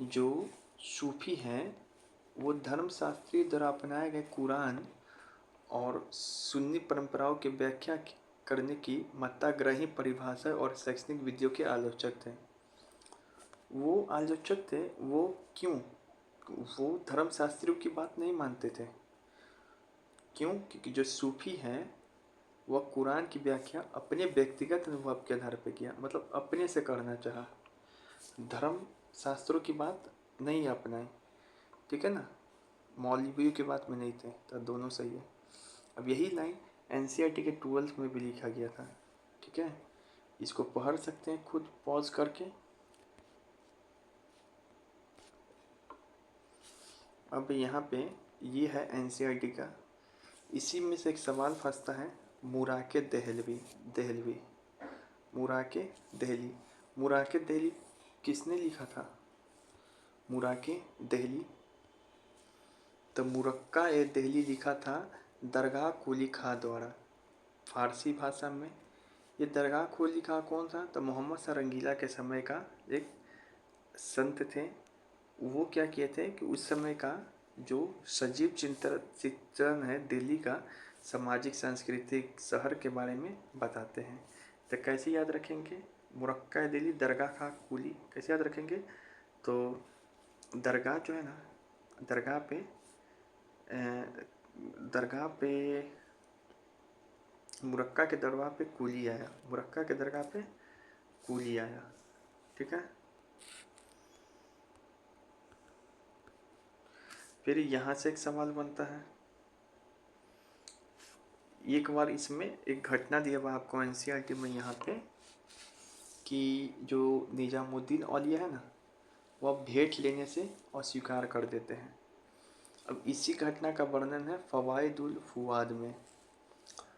जो सूफी हैं वो धर्मशास्त्री द्वारा अपनाए गए कुरान और सुन्नी परंपराओं की व्याख्या करने की मत्ताग्रही परिभाषा और शैक्षणिक विधियों के आलोचक थे। वो आलोचक थे, वो क्यों, वो धर्मशास्त्रियों की बात नहीं मानते थे। क्यों? क्योंकि जो सूफी हैं वह कुरान की व्याख्या अपने व्यक्तिगत अनुभव के आधार पर किया, मतलब अपने से करना चाहा, धर्म शास्त्रों की बात नहीं अपनाई। ठीक है ना, मौलवियों की बात में नहीं थे, तो दोनों सही है। अब यही लाइन एनसीईआरटी के 12th में भी लिखा गया था। ठीक है, इसको पढ़ सकते हैं खुद पॉज करके। अब यहाँ पे ये है एनसीईआरटी का, इसी में से एक सवाल फंसता है, मुराके दहलवी दहलवी मुराके दहली मुराके दहली किसने लिखा था? मुराके दहली, तो मुरक्का ए दहली लिखा था दरगाह कुली खां द्वारा, फारसी भाषा में। ये दरगाह कुली खां कौन था? तो मोहम्मद सरंगीला के समय का एक संत थे। वो क्या किए थे कि उस समय का जो सजीव चित्रण है दिल्ली का सामाजिक सांस्कृतिक शहर के बारे में बताते हैं। तो कैसे याद रखेंगे? मुरक्का दिल्ली दरगाह खा कुली कैसे याद रखेंगे? तो दरगाह जो है ना, दरगाह पे मुरक्का के दरगाह पे कुली आया, मुरक्का के दरगाह पे कुली आया। ठीक है, फिर यहाँ से एक सवाल बनता है, एक बार इसमें एक घटना दिया हुआ आपको एनसीईआरटी में यहाँ पे कि जो निजामुद्दीन औलिया है ना, वह भेंट लेने से अस्वीकार कर देते हैं। अब इसी घटना का वर्णन है फवाइदुल फुआद में।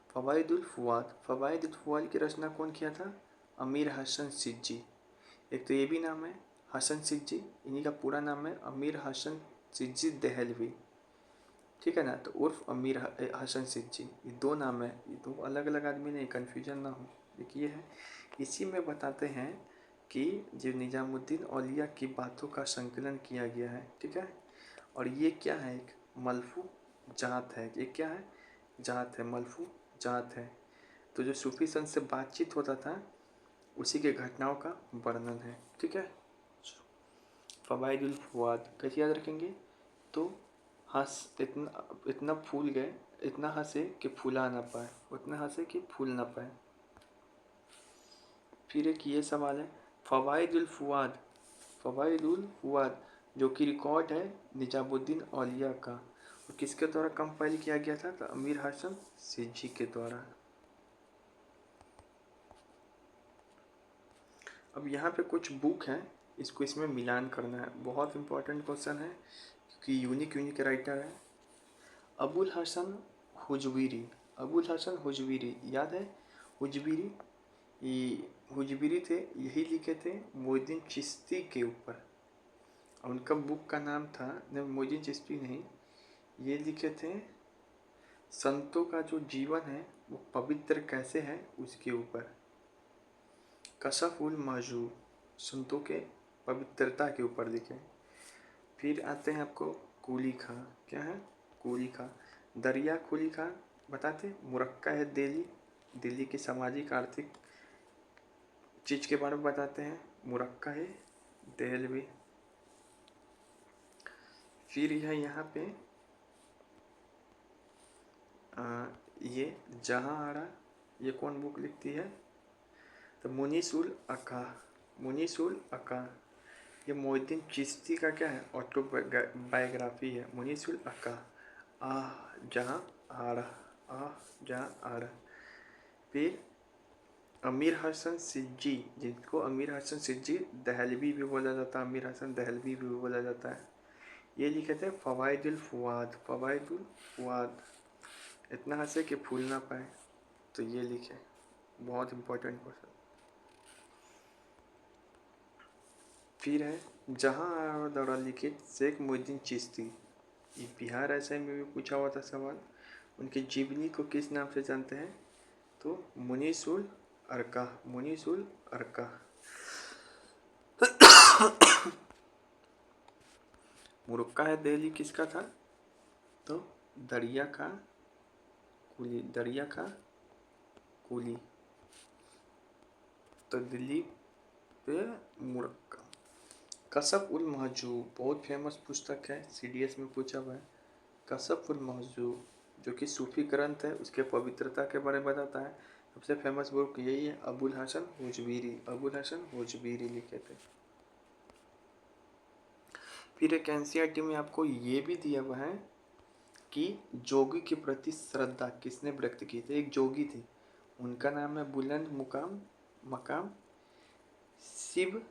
फवाइदुल फुआद की रचना कौन किया था? अमीर हसन सिज्जी। एक तो ये भी नाम है हसन सिज्जी, इन्हीं का पूरा नाम है अमीर हसन सिज्जी दहलवी। ठीक है ना, तो उर्फ अमीर हसन सिज्जी, ये दो नाम है, ये दो अलग अलग आदमी नहीं, कन्फ्यूजन ना हो। देखिए है, इसी में बताते हैं कि जो निजामुद्दीन औलिया की बातों का संकलन किया गया है। ठीक है, और ये क्या है? एक मलफू जात है। ये क्या है? जात है, मलफू जात है। तो जो सूफी संत से बातचीत होता था उसी के घटनाओं का वर्णन है। ठीक है, फवाइदुल फुआद कैसे याद रखेंगे? तो इतना फूल गए, इतना हंसे कि फूला ना पाए, उतना हंसे कि फूल ना पाए। फिर एक ये सवाल है फवाइदुल फुआद जो कि रिकॉर्ड है निजामुद्दीन औलिया का, और किसके द्वारा कंपाइल किया गया था? तो अमीर हसन सिज्जी के द्वारा। अब यहाँ पे कुछ बुक हैं, इसको इसमें मिलान करना है, बहुत इंपॉर्टेंट क्वेश्चन है क्योंकि यूनिक राइटर है। अबुल हसन हुजवीरी याद है? हुजवीरी, ये हुजवीरी थे, यही लिखे थे मोइनुद्दीन चिश्ती के ऊपर। उनका बुक का नाम था, नहीं मोइनुद्दीन चिश्ती नहीं, ये लिखे थे संतों का जो जीवन है वो पवित्र कैसे है उसके ऊपर। कशफ उल महजूब, संतों के पवित्रता के ऊपर लिखे। फिर आते हैं आपको कुली खां, क्या है? कुली खां, दरिया कुली खां बताते, मुरक्का है दिल्ली की सामाजिक आर्थिक चीज के बारे में बताते हैं, मुरक्का है दहलवी। फिर है यहाँ पे ये जहाँ आरा, ये कौन बुक लिखती है? तो मुनीसुल अका, ये मोइनुद्दीन चिश्ती का क्या है? ऑटोबायोग्राफी है, मुनीसुल अका। जहाँ आ रहा। फिर अमीर हसन सिज्जी, जिनको अमीर हसन सिज्जी दहलवी भी बोला जाता है, अमीर हसन दहलवी भी बोला जाता है, ये लिखे थे फवाइदुल फुआद इतना हंसे कि फूल ना पाए, तो ये लिखे, बहुत इंपॉर्टेंट क्वेश्चन। फिर है जहाँ द्वारा लिखित शेख मोइनुद्दीन चिश्ती, ये बिहार ऐसे में भी पूछा हुआ था सवाल। उनकी जीवनी को किस नाम से जानते हैं? तो मुनीसुल अरका। मुरक्का है दिल्ली किसका था? तो दरिया का कुली, तो दिल्ली पे मुरक्का। कसफ उल महजूब बहुत फेमस पुस्तक है, सीडीएस में पूछा हुआ है। कसफ उल महजूब जो कि सूफी ग्रंथ है, उसके पवित्रता के बारे में बताता है। सबसे फेमस बुक यही है, अबुल हसन हुजवीरी लिखे थे। फिर एक एनसीईआरटी में आपको ये भी दिया हुआ है कि जोगी के प्रति श्रद्धा किसने व्यक्त की थी। एक जोगी थे, उनका नाम है बुलंद मकाम शिव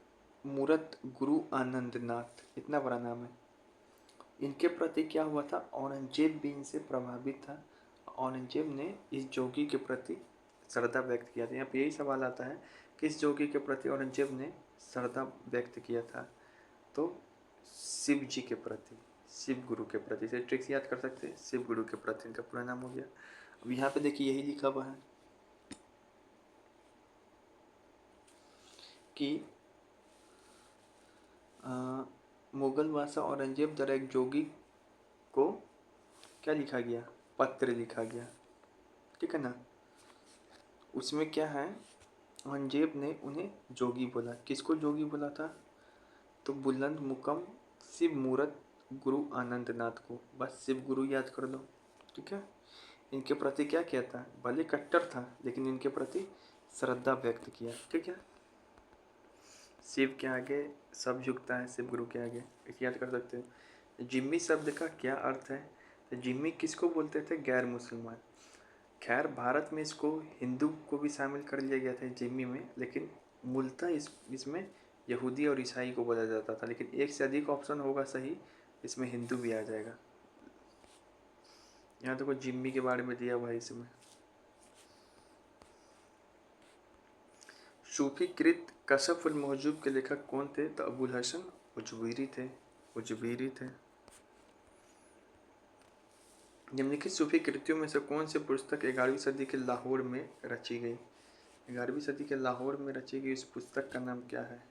मूरत गुरु आनंदनाथ, इतना बड़ा नाम है। इनके प्रति क्या हुआ था, औरंगजेब भी इनसे प्रभावित था। औरंगजेब ने इस जोगी के प्रति श्रद्धा व्यक्त किया था। यहाँ पे यही सवाल आता है कि इस जोगी के प्रति औरंगजेब ने श्रद्धा व्यक्त किया था, तो शिव जी के प्रति, शिव गुरु के प्रति। इसे ट्रिक्स याद कर सकते हैं, शिव गुरु के प्रति इनका पूरा नाम हो गया। अब यहाँ पे देखिए यही लिखा हुआ है कि मुगल बादशाह औरंगजेब द्वारा एक जोगी को क्या लिखा गया, पत्र लिखा गया, ठीक है ना। उसमें क्या है, औरंगजेब ने उन्हें जोगी बोला। किसको जोगी बोला था, तो बुलंद मुकम शिव मूरत गुरु आनंदनाथ को। बस शिव गुरु याद कर लो, ठीक है। इनके प्रति क्या किया था, भले कट्टर था लेकिन इनके प्रति श्रद्धा व्यक्त किया, ठीक है। शिव के आगे सब झुकता है, शिव गुरु के आगे, इसे याद कर सकते हो। जिम्मी शब्द का क्या अर्थ है, तो जिम्मी किसको बोलते थे, गैर मुसलमान। खैर भारत में इसको हिंदू को भी शामिल कर लिया गया था जिम्मी में, लेकिन मूलतः इसमें यहूदी और ईसाई को बोला जाता था। लेकिन एक से अधिक ऑप्शन होगा सही, इसमें हिंदू भी आ जाएगा। यहाँ देखो जिम्मी के बारे में दिया हुआ है इसमें। सूफी कृत कशफ उल महजूब के लेखक कौन थे, तो अबुल हसन हुजवीरी थे। निम्नलिखित सूफी कृतियों में से कौन सी पुस्तक 11वीं सदी के लाहौर में रची गई। 11वीं सदी के लाहौर में रची गई इस पुस्तक का नाम क्या है,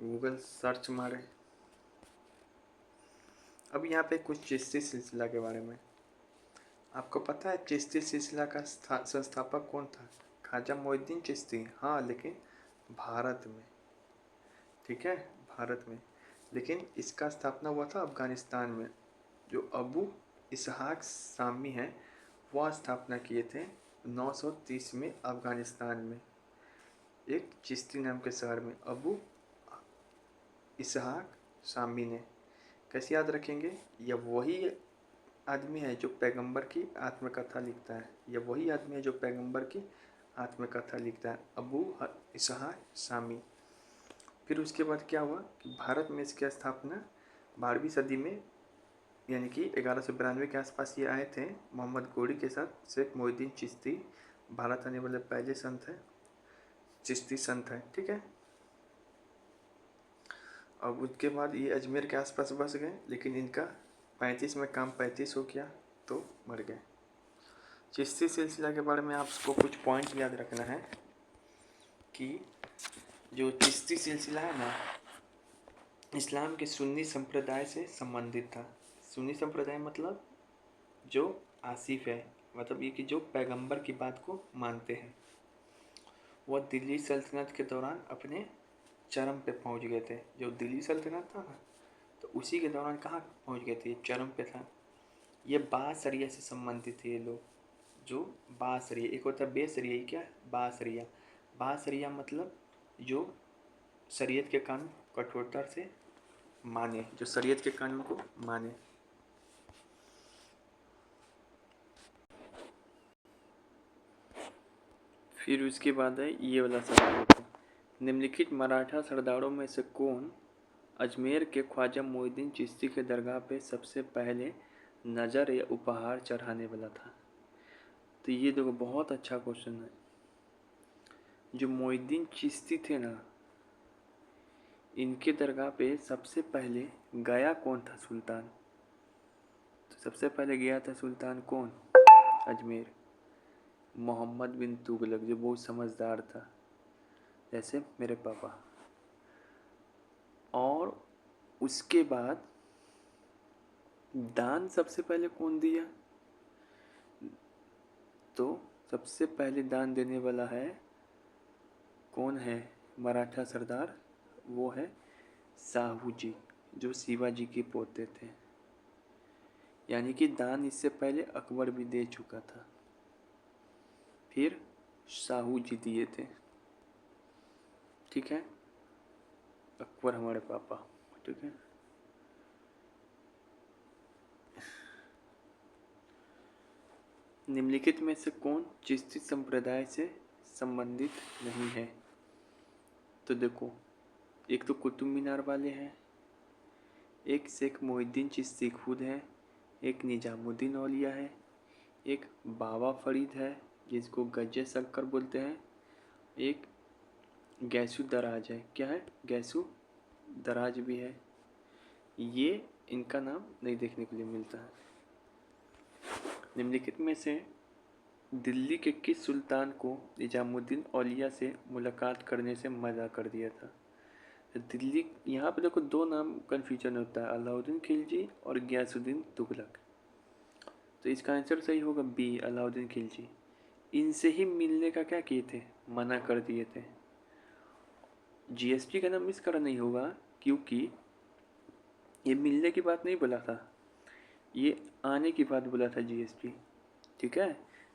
गूगल सर्च मारे। अब यहाँ पे कुछ चिश्ती सिलसिला के बारे में आपको पता है। चिश्ती सिलसिला का संस्थापक कौन था, ख्वाजा मोइनुद्दीन चिश्ती। हाँ लेकिन भारत में, ठीक है, भारत में। लेकिन इसका स्थापना हुआ था अफगानिस्तान में। जो अबू इसहाक सामी हैं वह स्थापना किए थे 930 में अफगानिस्तान में, एक चिश्ती नाम के शहर में अबू इसहाक सामी ने। कैसे याद रखेंगे, यह वही आदमी है जो पैगंबर की आत्मकथा लिखता है, यह वही आदमी है जो पैगंबर की आत्मकथा लिखता है, अबू इसहाक सामी। फिर उसके बाद क्या हुआ कि भारत में इसकी स्थापना 12वीं सदी में, यानी कि 1192 के आसपास ये आए थे मोहम्मद गोरी के साथ। शेख मोहिउद्दीन चिश्ती भारत आने वाले पहले संत हैं, चिश्ती संत हैं, ठीक है। अब उसके बाद ये अजमेर के आसपास बस गए, लेकिन इनका 35 में काम 35 हो गया तो मर गए। चिश्ती सिलसिला के बारे में आपको कुछ पॉइंट याद रखना है कि जो चिश्ती सिलसिला है ना, इस्लाम के सुन्नी संप्रदाय से संबंधित था। सुन्नी संप्रदाय मतलब जो आसिफ है, मतलब ये कि जो पैगंबर की बात को मानते हैं। वह दिल्ली सल्तनत के दौरान अपने चरम पे पहुंच गए थे। जो दिल्ली सल्तनत था ना, तो उसी के दौरान कहाँ पहुंच गए थे, चरम पे था। ये बासरिया से संबंधित थे ये लोग, जो बासरिया, एक होता है बेसरिया, क्या बासरिया। बासरिया मतलब जो शरीयत के कानून कठोरता से माने, जो शरीयत के कानून को माने। फिर उसके बाद है ये वाला सवाल होता है, निम्नलिखित मराठा सरदारों में से कौन अजमेर के ख्वाजा मोइनुद्दीन चिश्ती के दरगाह पे सबसे पहले नज़र या उपहार चढ़ाने वाला था। तो ये देखो बहुत अच्छा क्वेश्चन है। जो मोइनुद्दीन चिश्ती थे ना, इनके दरगाह पे सबसे पहले गया कौन था, सुल्तान। तो सबसे पहले गया था सुल्तान कौन, अजमेर, मोहम्मद बिन तुगलक, जो बहुत समझदार था जैसे मेरे पापा। और उसके बाद दान सबसे पहले कौन दिया, तो सबसे पहले दान देने वाला है, कौन है मराठा सरदार, वो है साहू जी जो शिवाजी के पोते थे, यानी कि दान इससे पहले अकबर भी दे चुका था, फिर साहू जी दिए थे। ठीक है, अकबर हमारे पापा। ठीक है, निम्नलिखित में से कौन चिश्ती संप्रदाय से संबंधित नहीं है? तो देखो, एक तो कुतुब मीनार वाले हैं, एक शेख मोहिद्दीन चिश्ती खुद है, एक निजामुद्दीन औलिया है, एक बाबा फरीद है जिसको गज्जे शक्कर बोलते हैं, एक गैसू दराज है। क्या है? गैसू दराज भी है। ये इनका नाम नहीं देखने को लिए मिलता है। निम्नलिखित में से दिल्ली के किस सुल्तान को निजामुद्दीन औलिया से मुलाकात करने से मना कर दिया था? दिल्ली, यहाँ पे देखो दो नाम कन्फ्यूजन होता है, अलाउद्दीन खिलजी और गयासुद्दीन तुगलक। तो इसका आंसर सही होगा बी, अलाउद्दीन खिलजी। इनसे ही मिलने का क्या किए थे? मना कर दिए थे। जीएसटी का नाम मिस करा नहीं होगा, क्योंकि ये मिलने की बात नहीं बोला था, ये आने की बात बोला था जीएसटी। ठीक है,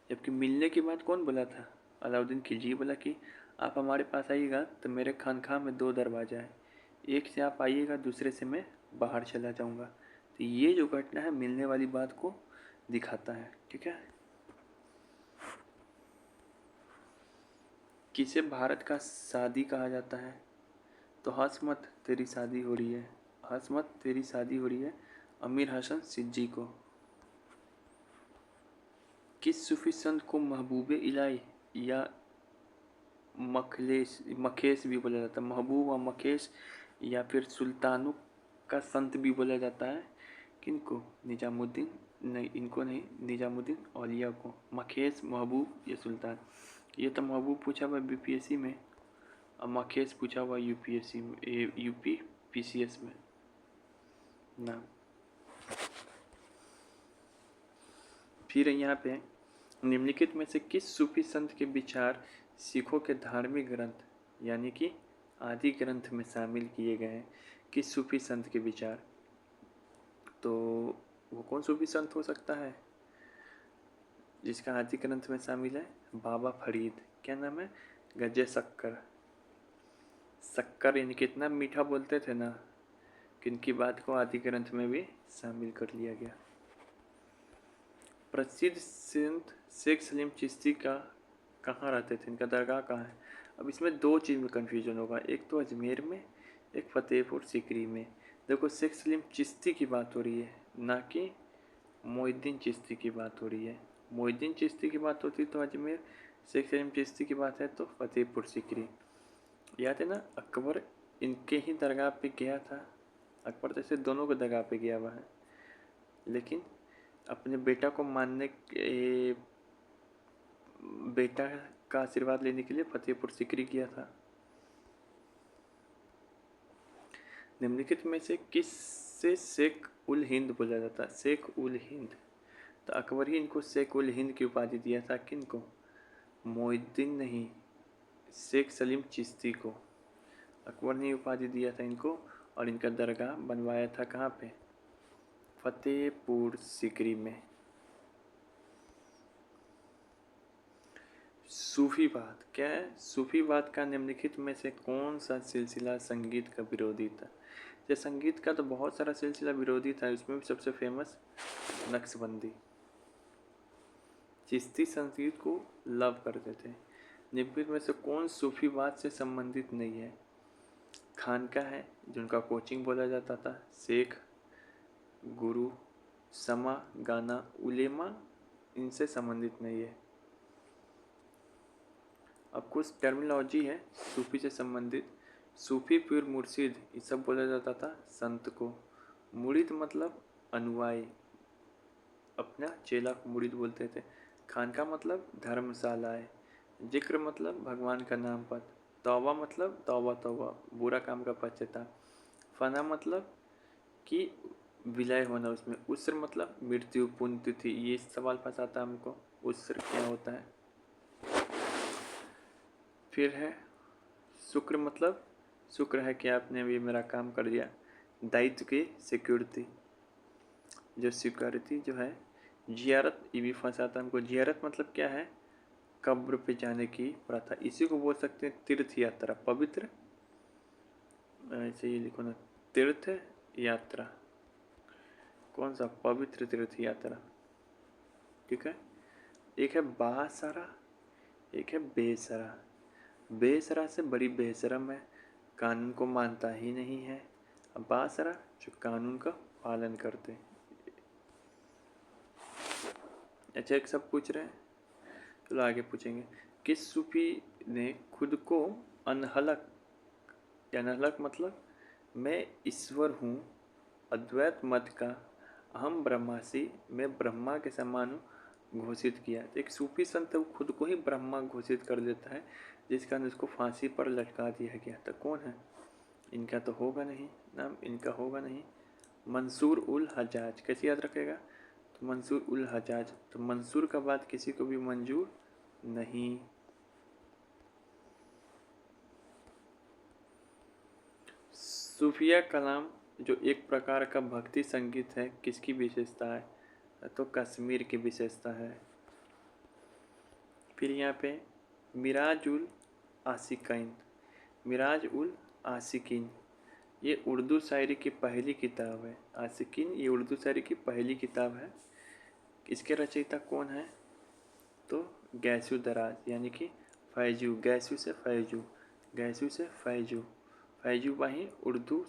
जबकि मिलने की बात कौन बोला था? अलाउद्दीन खिलजी बोला कि आप हमारे पास आइएगा तो मेरे खानकाह में 2 दरवाज़ा है, एक से आप आइएगा, दूसरे से मैं बाहर चला जाऊंगा। तो ये जो घटना है मिलने वाली बात को दिखाता है। ठीक है, किसे भारत का शादी कहा जाता है? तो हंस मत तेरी शादी हो रही है, हंस मत तेरी शादी हो रही है अमीर हसन सिद्दीकी को। किस सूफी संत को महबूबे इलाही या मखेश भी बोला जाता है? महबूब व मखेश या फिर सुल्तानों का संत भी बोला जाता है। किनको? निजामुद्दीन नहीं, इनको नहीं, निजामुद्दीन औलिया को। मखेश, महबूब या सुल्तान। ये तो महबूब पूछा हुआ बीपीएससी में और मखेश पूछा हुआ यूपीएससी में, यूपी पीसीएस में ना। फिर यहाँ पे निम्नलिखित में से किस सूफी संत के विचार सिखों के धार्मिक ग्रंथ यानी कि आदि ग्रंथ में शामिल किए गए हैं? किस सूफी संत के विचार? तो वो कौन सूफी संत हो सकता है जिसका आदि ग्रंथ में शामिल है? बाबा फरीद। क्या नाम है? गज्जे शक्कर। शक्कर इनके इतना मीठा बोलते थे ना कि इनकी बात को आदि ग्रंथ में भी शामिल कर लिया गया। प्रसिद्ध संत शेख सलीम चिश्ती का कहाँ रहते थे? इनका दरगाह कहाँ है? अब इसमें 2 चीज़ में कन्फ्यूजन होगा, एक तो अजमेर में, एक फतेहपुर सीकरी में। देखो, शेख सलीम चिश्ती की बात हो रही है, ना कि मोहिद्दीन चिश्ती की बात हो रही है। मोहिद्दीन चिश्ती की बात होती तो अजमेर, शेख सलीम चिश्ती की बात है तो फतेहपुर सीकरी। याद है ना, अकबर इनके ही दरगाह पे गया था। अकबर तो ऐसे दोनों के दरगाह पे गया हुआ है, लेकिन अपने बेटा को मानने के, बेटा का आशीर्वाद लेने के लिए फतेहपुर सीकरी किया था। निम्नलिखित में से किससे शेख उल हिंद बोला जाता है? शेख उल हिंद। तो अकबर ही इनको शेख उल हिंद की उपाधि दिया था। किनको? मोहिद्दीन नहीं, शेख सलीम चिश्ती को अकबर ने उपाधि दिया था इनको, और इनका दरगाह बनवाया था कहाँ पे? फतेहपुर सीकरी में। सूफीवाद क्या है? सूफीवाद का निम्नलिखित में से कौन सा सिलसिला संगीत का विरोधी था? ये संगीत का तो बहुत सारा सिलसिला विरोधी था, इसमें भी सबसे फेमस नक्शबंदी। चिश्ती संगीत को लव करते थे। निम्नलिखित में से कौन सूफीवाद से संबंधित नहीं है? खानका है जिनका कोचिंग बोला जाता था, शेख, गुरु, समा, गाना, उलेमा इनसे संबंधित नहीं है। अब कुछ टर्मिनोलॉजी है सूफी से संबंधित। सूफी पीर मुर्शिद ये सब बोला जाता था संत को। मुरीद मतलब अनुयायी, अपना चेला को मुरीद बोलते थे। खानका मतलब धर्मशालाएँ। जिक्र मतलब भगवान का नाम पद। तौबा मतलब तौबा तौबा, बुरा काम का पश्चाताप। फना मतलब कि विलय होना उसमें। उस्र मतलब मृत्यु, पुण्यतिथि। ये सवाल फंसाता हमको, उस्र क्या होता है। फिर है शुक्र मतलब शुक्र है कि आपने भी मेरा काम कर दिया। दायित्व की सिक्योरिटी, जो सिक्योरिटी जो है, जियारत ये भी फंसाता हमको। जियारत मतलब क्या है? कब्र पे जाने की प्रथा, इसी को बोल सकते हैं तीर्थ यात्रा, पवित्र। ऐसे ये लिखो ना, तीर्थ यात्रा। कौन सा? पवित्र तीर्थ यात्रा। ठीक है। एक है बासरा, एक है बेसरा। बेसरा से बड़ी बेशरम है, कानून को मानता ही नहीं है। अब बासरा जो कानून का पालन करते हैं। अच्छा, एक सब पूछ रहे हैं, चलो आगे पूछेंगे। किस सूफी ने खुद को अनहलक, अनहलक मतलब मैं ईश्वर हूँ, अद्वैत मत का अहम ब्रह्मासी, मैं ब्रह्मा के समान हूँ, घोषित किया? तो एक सूफी संत वो खुद को ही ब्रह्मा घोषित कर देता है, जिस कारण उसको फांसी पर लटका दिया गया। तो कौन है? इनका तो होगा नहीं नाम, इनका होगा नहीं। मंसूर उल हजाज। कैसे याद रखेगा? तो मंसूर उल हजाज। तो मंसूर का बात किसी को भी मंजूर नहीं। सूफिया कलाम जो एक प्रकार का भक्ति संगीत है, किसकी विशेषता है? तो कश्मीर की विशेषता है। फिर यहाँ पे मिराज उल आशिकीन, मिराज उल आशिकीन, ये उर्दू शायरी की पहली किताब है। आशिकीन ये उर्दू शायरी की पहली किताब है। इसके रचयिता कौन है? तो गैसू दराज, यानी कि फैजू, गैसू से फैजू, गैसू से फैजू, फैजू वहीं उर्दू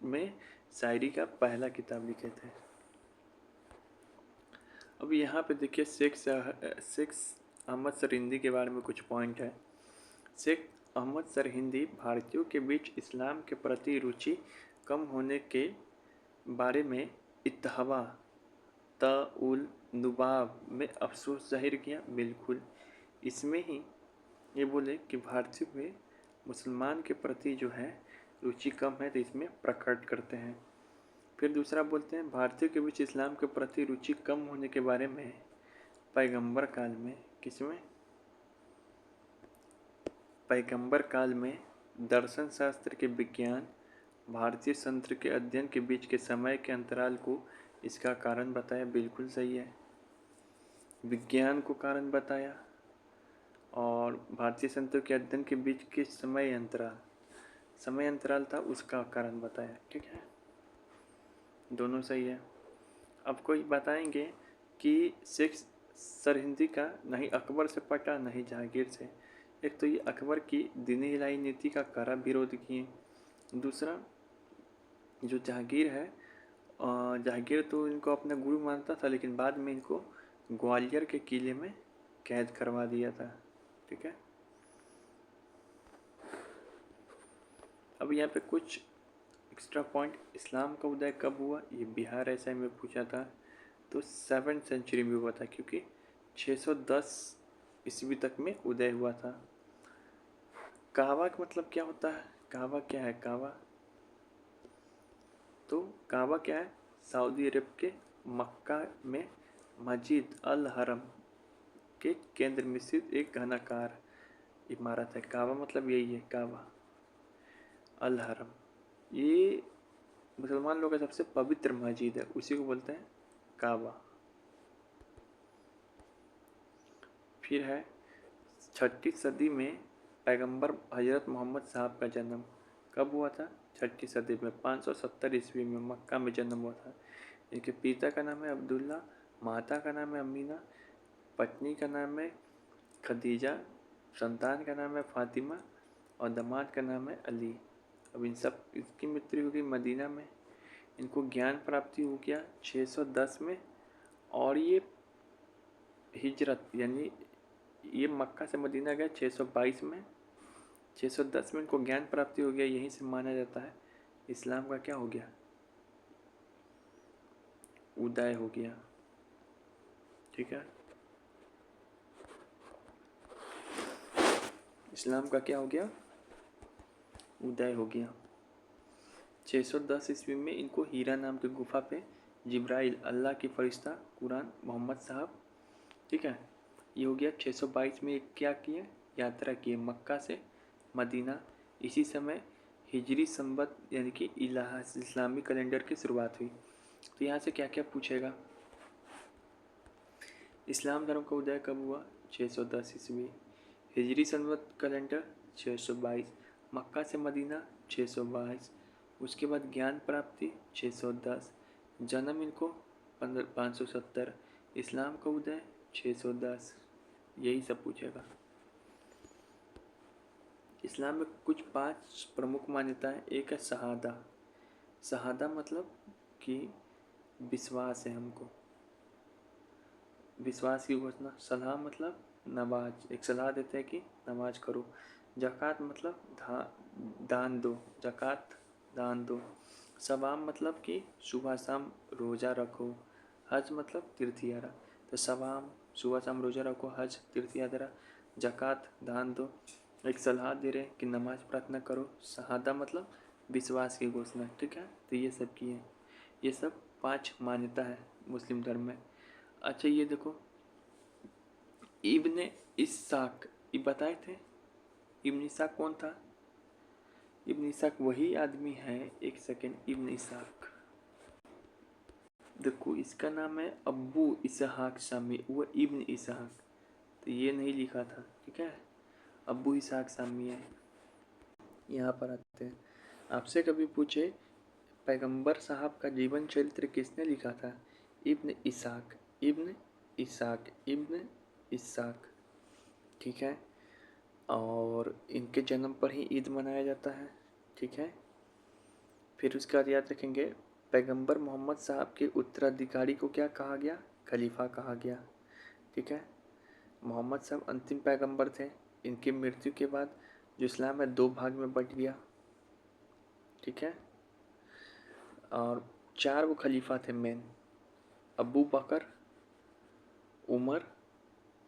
में शायरी का पहला किताब लिखे थे। अब यहाँ पे देखिए शेख अहमद सरहिंदी के बारे में कुछ पॉइंट है। शेख अहमद सरहिंदी भारतीयों के बीच इस्लाम के प्रति रुचि कम होने के बारे में इत्तहवा उल नुबाब में अफसोस जाहिर किया। बिल्कुल, इसमें ही ये बोले कि भारतीयों में मुसलमान के प्रति जो है रुचि कम है, तो इसमें प्रकट करते हैं। फिर दूसरा बोलते हैं भारतीयों के बीच इस्लाम के प्रति रुचि कम होने के बारे में पैगंबर काल में, किसमें? पैगंबर काल में दर्शन शास्त्र के विज्ञान, भारतीय संत्र के अध्ययन के बीच के समय के अंतराल को इसका कारण बताया। बिल्कुल सही है, विज्ञान को कारण बताया और भारतीय संतों के अध्ययन के बीच के समय अंतराल था, उसका कारण बताया। ठीक है, दोनों सही है। अब कोई बताएंगे कि शेख सरहिंदी का नहीं अकबर से पटा नहीं जहांगीर से। एक तो ये अकबर की दीनी इलाही नीति का कड़ा विरोध किए। दूसरा जो जहांगीर है, जहांगीर तो इनको अपना गुरु मानता था, लेकिन बाद में इनको ग्वालियर के किले में कैद करवा दिया था। ठीक है, अब यहाँ पे कुछ एक्स्ट्रा पॉइंट। इस्लाम का उदय कब हुआ? ये बिहार एसआई में पूछा था। तो 7वीं सेंचुरी में हुआ था, क्योंकि 610 ईस्वी तक में उदय हुआ था। काबा का मतलब क्या होता है? काबा क्या है? काबा, तो काबा क्या है? सऊदी अरब के मक्का में मस्जिद अल हरम के केंद्र में स्थित एक घनाकार इमारत है। काबा मतलब यही है, काबा अल हरम। ये मुसलमान लोगों का सबसे पवित्र मस्जिद है, उसी को बोलते हैं काबा। फिर है 6ठी सदी में पैगंबर हजरत मोहम्मद साहब का जन्म कब हुआ था? 6ठी सदी में 570 ईस्वी में मक्का में जन्म हुआ था। इनके पिता का नाम है अब्दुल्ला, माता का नाम है अमीना, पत्नी का नाम है खदीजा, संतान का नाम है फातिमा और दामाद का नाम है अली। अब इसकी मृत्यु हो गई मदीना में। इनको ज्ञान प्राप्ति हो गया 610 में, और ये हिजरत यानी ये मक्का से मदीना गया 622 में। 610 में इनको ज्ञान प्राप्ति हो गया, यहीं से माना जाता है इस्लाम का क्या हो गया? उदय हो गया। ठीक है, इस्लाम का क्या हो गया? उदय हो गया। 610 ईस्वी में इनको हीरा नाम की गुफा पे जिब्राइल, अल्लाह की फरिश्ता, कुरान, मोहम्मद साहब, ठीक है, ये हो गया। 622 में क्या किए? यात्रा किए मक्का से मदीना। इसी समय हिजरी संवत यानी कि इस्लामी कैलेंडर की शुरुआत हुई। तो यहाँ से क्या क्या पूछेगा। इस्लाम धर्म का उदय कब हुआ? 610 ईस्वी। हिजरी संवत कैलेंडर 622। मक्का से मदीना 622। उसके बाद ज्ञान प्राप्ति 610। जन्म इनको 570। इस्लाम का उदय 610। यही सब पूछेगा। इस्लाम में कुछ 5 प्रमुख मान्यताएं। एक है शहादा। शहादा मतलब कि विश्वास है हमको, विश्वास की घोषणा। सलाह मतलब नमाज, एक सलाह देते हैं कि नमाज करो। ज़कात मतलब दान दो, ज़कात दान दो। सवाम मतलब कि सुबह शाम रोज़ा रखो। हज मतलब तीर्थ यात्रा। तो सवाम सुबह शाम रोज़ा रखो, हज तीर्थ यात्रा, ज़कात दान दो। एक सलाह दे रहे कि नमाज प्रार्थना करो। शहादा मतलब विश्वास की घोषणा। ठीक है, तो ये सब की है। ये सब 5 मान्यता है मुस्लिम धर्म में। अच्छा ये देखो, इब्ने इसाक, ये बताए थे इब्न इसाक कौन था? इब्न इसाक वही आदमी है, एक सेकेंड, इब्न इसाक देखो इसका नाम है अब्बू इसहाक शामी, वो इब्न इसाक, तो ये नहीं लिखा था। ठीक है, अब्बू इसहाक शामी है। यहाँ पर आते हैं, आपसे कभी पूछे पैगंबर साहब का जीवन चरित्र किसने लिखा था? इब्न इसाक, इब्न इसाक, इब्न इसाक। ठीक है, और इनके जन्म पर ही ईद मनाया जाता है। ठीक है, फिर उसके बाद याद रखेंगे पैगंबर मोहम्मद साहब के उत्तराधिकारी को क्या कहा गया? खलीफा कहा गया। ठीक है, मोहम्मद साहब अंतिम पैगंबर थे। इनकी मृत्यु के बाद जो इस्लाम है 2 भाग में बट गया। ठीक है, और 4 वो खलीफा थे मेन, अबू बकर, उमर,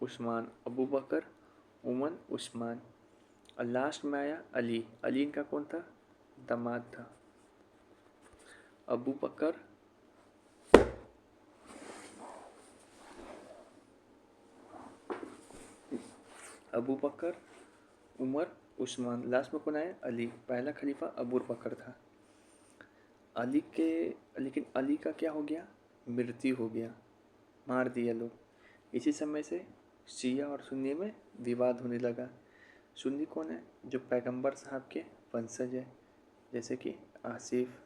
उस्मान। अबू बकर, उमर, उस्मान। और लास्ट में आया अली। अली इनका कौन था? दामाद था। अबू बकर, अबू बकर, उमर, उस्मान। लास्ट में कौन आया? अली। पहला खलीफा अबू बकर था। लेकिन अली का क्या हो गया? मृत्यु हो गया, मार दिया लोग। इसी समय से शिया और सुन्नी में विवाद होने लगा। सुन्नी कौन है? जो पैगंबर साहब के वंशज है, जैसे कि आसिफ।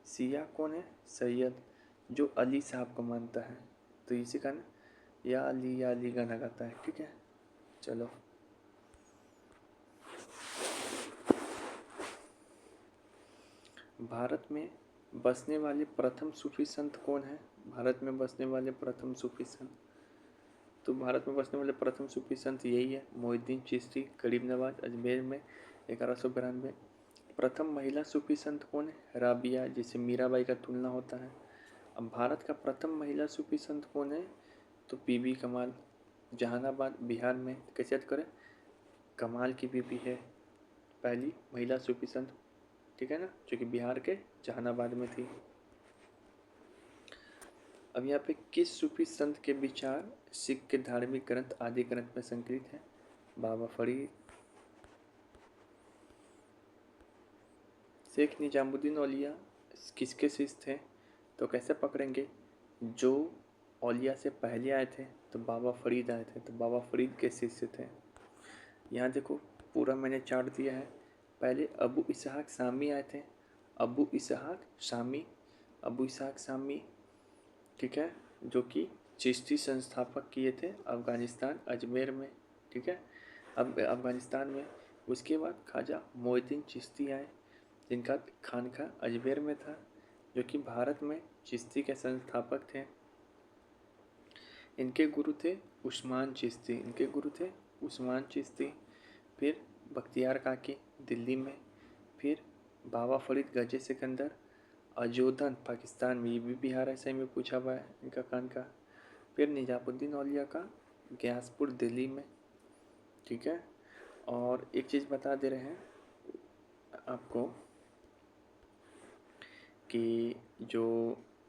शिया कौन है? सैयद, जो अली साहब को मानता है। तो इसी कारण या अली गाना गाता है। ठीक है, चलो। भारत में बसने वाले प्रथम सूफी संत कौन है? भारत में बसने वाले प्रथम सूफी संत, तो भारत में बसने वाले प्रथम सूफी संत यही है, मोहिउद्दीन चिश्ती, गरीब नवाज, अजमेर में 1192। प्रथम महिला सूफी संत कौन है? राबिया, जिसे मीराबाई का तुलना होता है। अब भारत का प्रथम महिला सूफी संत कौन है? तो बीबी कमाल, जहानाबाद बिहार में। कैसे याद करें? कमाल की बीबी है पहली महिला सूफी संत। ठीक है ना, जो कि बिहार के जहानाबाद में थी। अब यहाँ पे किस सूफी संत के विचार सिख के धार्मिक ग्रंथ आदि ग्रंथ में संकलित है? बाबा फरीद। शेख निजामुद्दीन औलिया किसके शिष्य थे? तो कैसे पकड़ेंगे? जो औलिया से पहले आए थे तो बाबा फरीद आए थे, तो बाबा फरीद के शिष्य थे। यहाँ देखो पूरा मैंने चार्ट दिया है। पहले अबू इसहाक शामी आए थे, अबू इसहाक शामी, अबू इसहाक शामी। ठीक है, जो कि चिश्ती संस्थापक किए थे अफ़गानिस्तान अजमेर में। ठीक है, अब अफ़गानिस्तान में। उसके बाद ख्वाजा मोइनुद्दीन चिश्ती आए, जिनका खानका अजमेर में था, जो कि भारत में चिश्ती के संस्थापक थे। इनके गुरु थे उस्मान चिश्ती, इनके गुरु थे उस्मान चिश्ती। फिर बख्तियार काकी दिल्ली में। फिर बाबा फरीद गजे सिकंदर अजोधन पाकिस्तान में, ये भी बिहार ऐसे में पूछा हुआ है इनका खान का। फिर निजामुद्दीन औलिया का ग्यासपुर दिल्ली में। ठीक है, और एक चीज़ बता दे रहे हैं आपको कि जो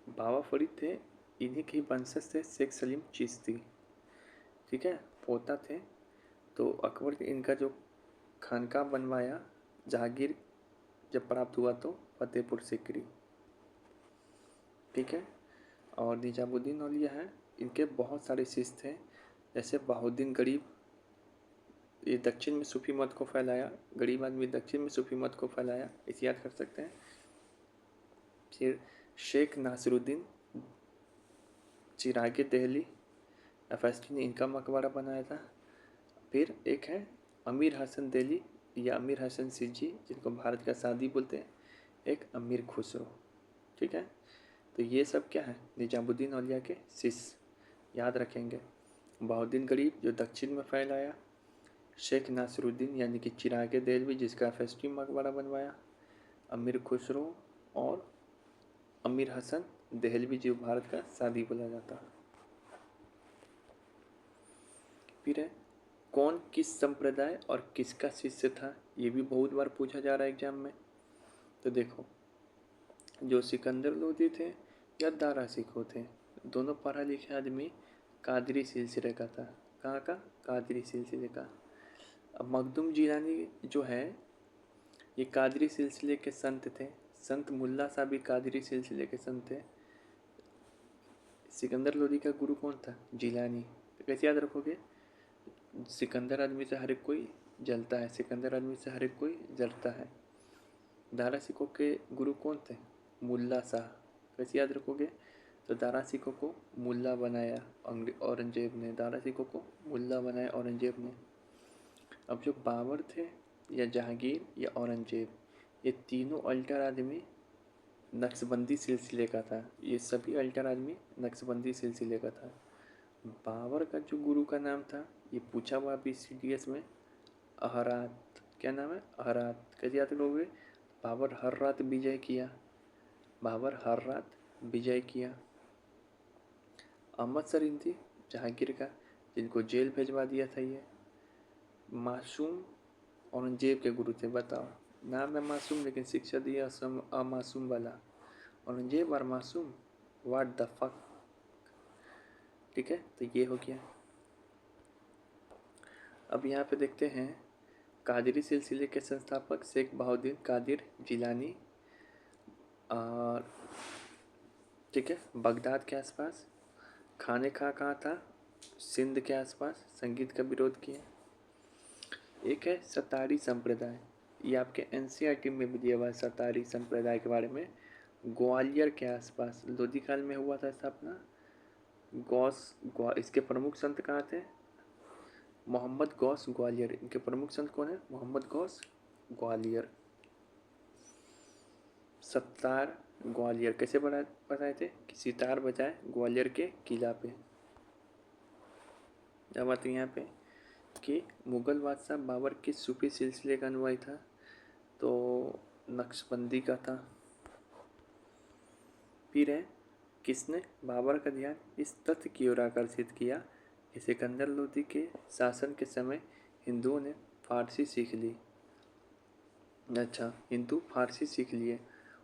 बाबा फरीद थे इन्हीं के वंशज थे शेख सलीम चिश्ती। ठीक है, पोता थे। तो अकबर ने इनका जो खानका बनवाया जहांगीर जब प्राप्त हुआ तो फतेहपुर सीकरी। ठीक है। और निजामुद्दीन औलिया है, इनके बहुत सारे शिष्य थे, जैसे बहाउद्दीन गरीब, ये दक्षिण में सूफी मत को फैलाया, गरीब आदमी दक्षिण में सूफी मत को फैलाया, इसे याद कर सकते हैं। फिर शेख नासिरुद्दीन चिरागे दहली, एफएसटी ने इनका मकबरा बनाया था। फिर एक है अमीर हसन दिल्ली या अमीर हसन सिद्दी, जिनको भारत का सादी बोलते हैं, एक अमीर खुसरो। ठीक है। तो ये सब क्या है, निजामुद्दीन औलिया के शिष्य, याद रखेंगे। बहाउद्दीन गरीब जो दक्षिण में फैलाया, शेख नासिरुद्दीन यानी कि चिरागे देलवी जिसका एफएसटी मकबरा बनवाया, अमीर खुसरो और अमीर हसन देहलवी जो भारत का सादी बोला जाता है। फिर है कौन किस संप्रदाय और किसका शिष्य था, ये भी बहुत बार पूछा जा रहा है एग्जाम में। तो देखो, जो सिकंदर लोदी थे या दारा सिको थे, दोनों पढ़ा लिखे आदमी कादरी सिलसिले का था। कहाँ का? कादरी सिलसिले का। अब मखदूम जिलानी जो है ये कादरी सिलसिले के संत थे। संत मुल्ला साहब भी कादरी सिलसिले के संत थे। सिकंदर लोदी का गुरु कौन था? जिलानी। तो कैसे याद रखोगे? सिकंदर आदमी से हर एक कोई जलता है, सिकंदर आदमी से हर एक कोई जलता है। दारा सिको के गुरु कौन थे? मुल्ला शाह। कैसे याद रखोगे? तो दारा सिको को मुल्ला बनाया औरंगजेब ने, दारा सिको को मुल्ला बनाया औरंगजेब ने। अब जो बाबर थे या जहांगीर या औरंगजेब, ये तीनों अल्टर आदमी नक्शबंदी सिलसिले का था। ये सभी अल्टर आदमी नक्शबंदी सिलसिले का था। बाबर का जो गुरु का नाम था, ये पूछा हुआ अभी CDS में, अहरात। क्या नाम है? अहरात। कैसे याद रखोगे? बाबर हर रात विजय किया, बाबर हर रात विजय किया। अहमद सरिंदी जहांगीर का, जिनको जेल भेजवा दिया था। ये मासूम औरंगजेब के गुरु थे। बताओ, नाम है मासूम लेकिन शिक्षा दिया अमासूम वाला। औरंगजेब और मासूम, व्हाट द फक। ठीक है, तो ये हो गया। अब यहाँ पे देखते हैं कादरी सिलसिले के संस्थापक शेख बहाउद्दीन कादिर जिलानी, और ठीक है, बगदाद के आसपास। खाने कहाँ था? सिंध के आसपास। संगीत का विरोध किया। एक है सतारी संप्रदाय, ये आपके NCERT में भी दिया हुआ है सतारी संप्रदाय के बारे में। ग्वालियर के आसपास लोधी काल में हुआ था स्थापना। इसके प्रमुख संत कहाँ थे? मोहम्मद गौस ग्वालियर। इनके प्रमुख संत कौन है? मोहम्मद गौस ग्वालियर। सत्तार ग्वालियर कैसे बताए थे कि सितार बजाए ग्वालियर के किला पे। जब आते यहाँ पे कि मुगल बादशाह बाबर के सूफी सिलसिले का अनुयायी था, तो नक्शबंदी का था। फिर है किसने बाबर का ध्यान इस तथ्य की ओर आकर्षित किया कि सिकंदर लोदी के शासन के समय हिंदुओं ने फारसी सीख ली। अच्छा, हिंदू फारसी सीख लिए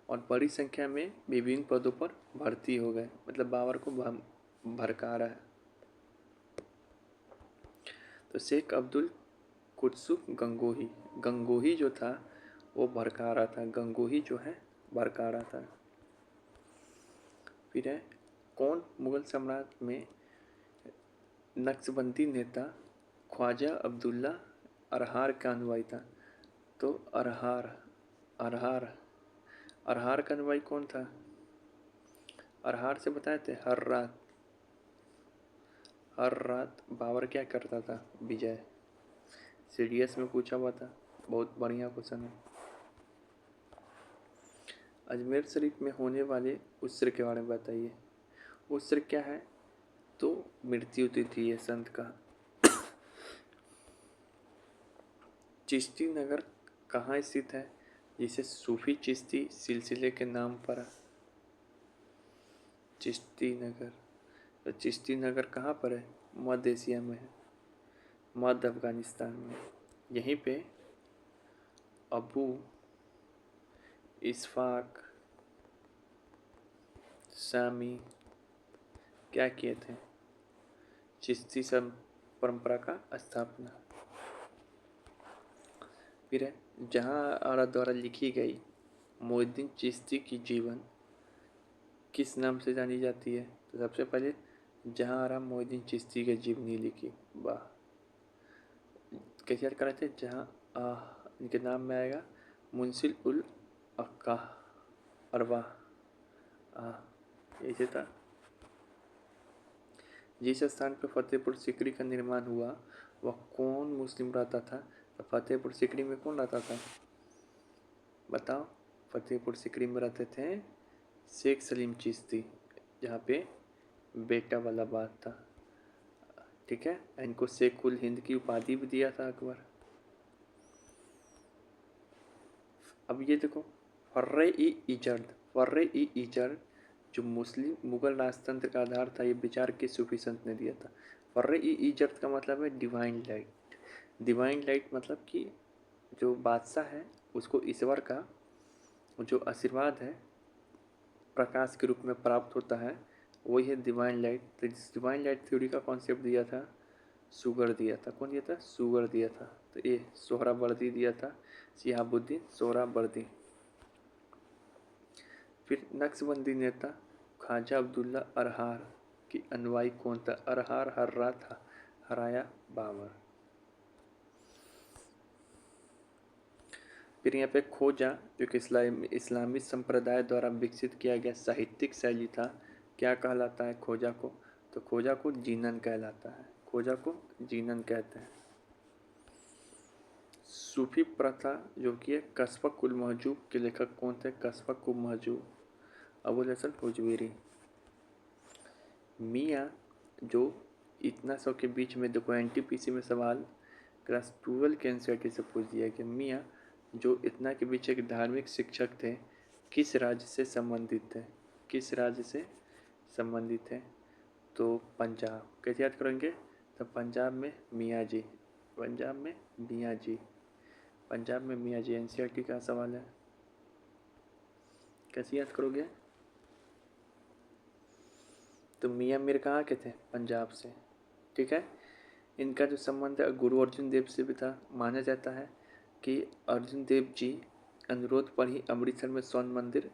और बड़ी संख्या में विभिन्न पदों पर भर्ती हो गए। मतलब बाबर को भड़का रहा है। तो शेख अब्दुल कुत्सुफ गंगोही जो था वो भड़का रहा था। गंगोही जो है भड़का रहा था। फिर है कौन मुगल सम्राट में नक्शबंदी नेता ख्वाजा अब्दुल्ला अरहार का अनुयायी था? तो अरहार का अनुयायी कौन था? अरहार से बताए थे हर रात बाबर क्या करता था? विजय। CDS में पूछा हुआ था, बहुत बढ़िया क्वेश्चन है। अजमेर शरीफ में होने वाले उत्सव के बारे में बताइए। उत्सव क्या है? तो मृत्यु तिथि है संत का। चिश्ती नगर कहाँ स्थित है, जिसे सूफी चिश्ती सिलसिले के नाम पर? चिश्ती नगर। तो चिश्ती नगर कहाँ पर है? मध्य एशिया में है, मध्य अफगानिस्तान में। यहीं पे अबू इस्फाक शामी क्या किए थे? चिश्ती परंपरा का स्थापना। फिर है जहाँ आरा द्वारा लिखी गई मोइनुद्दीन चिश्ती की जीवन किस नाम से जानी जाती है? तो सबसे पहले जहाँ आरा मोइनुद्दीन चिश्ती की जीवनी लिखी। वाह, कैसे याद कराए थे? जहाँ इनके नाम में आएगा मुंसिल उल अक्का अरवा। ऐसे था। जिस स्थान पर फतेहपुर सीकरी का निर्माण हुआ वह कौन मुस्लिम रहता था? तो फतेहपुर सीकरी में कौन रहता था बताओ? फतेहपुर सीकरी में रहते थे शेख सलीम चिश्ती, जहाँ पे बेटा वाला बात था। ठीक है, इनको शेख उल हिंद की उपाधि भी दिया था अकबर। अब ये देखो, फर्रे-ई-इजर्द जो मुस्लिम मुगल राजतंत्र का आधार था, ये विचार किस सूफी संत ने दिया था? फर्रे-ई-इजर्द का मतलब है डिवाइन लाइट। डिवाइन लाइट मतलब कि जो बादशाह है उसको ईश्वर का जो आशीर्वाद है प्रकाश के रूप में प्राप्त होता है, वही है डिवाइन लाइट। तो इस डिवाइन लाइट थ्योरी का कॉन्सेप्ट दिया था सुगर दिया था। कौन दिया था? सुगर दिया था। तो ये सोहरावर्दी दिया था, शिहाबुद्दीन सोहरावर्दी। फिर नक्शबंदी नेता ख्वाजा अब्दुल्ला अरहार की अनुयायी कौन था? अरहार हर्रा था, हराया बाबर। फिर यहाँ पे खोजा जो कि इस्लामी संप्रदाय द्वारा विकसित किया गया साहित्यिक शैली था, क्या कहलाता है खोजा को? तो खोजा को जीनन कहलाता है। खोजा को जीनन कहते हैं। सूफी प्रथा जो कि है कस्बक उल महजूब के लेखक कौन थे? कस्बक उल महजूब अबुल हसन हुजवेरी। मियाँ जो इतना सौ के बीच में देखो एनटीपीसी में सवाल क्लास 12 के एनसीईआरटी से पूछ दिया कि मियाँ जो इतना के बीच एक धार्मिक शिक्षक थे किस राज्य से संबंधित थे? किस राज्य से संबंधित है? तो पंजाब। कैसे याद करेंगे? तो पंजाब में मियाँ जी, पंजाब में मियाँ जी, पंजाब में मियाँ जी। एनसीईआरटी का सवाल है, कैसे याद करोगे? तो मियाँ मीर कहाँ के थे? पंजाब से। ठीक है, इनका जो संबंध है गुरु अर्जुन देव से भी था। माना जाता है कि अर्जुन देव जी अनुरोध पर ही अमृतसर में स्वर्ण मंदिर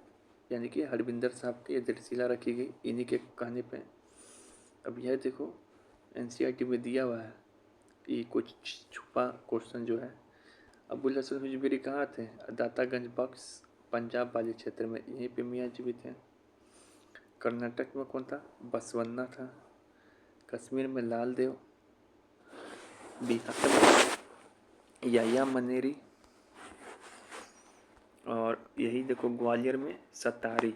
यानी कि हरविंदर साहब की दृढ़शिला रखी गई, इन्हीं के कहने पे। अब यह देखो एनसीईआरटी में दिया हुआ है, ये कुछ छुपा क्वेश्चन जो है। अबुल हसन हुजवेरी कहाँ थे? दातागंज बक्स पंजाब वाले क्षेत्र में, यहीं पे मियाँ जी भी थे। कर्नाटक में कौन था? बसवन्ना था। कश्मीर में लाल देव, बिहार में याया मनेरी, और यही देखो ग्वालियर में सतारी,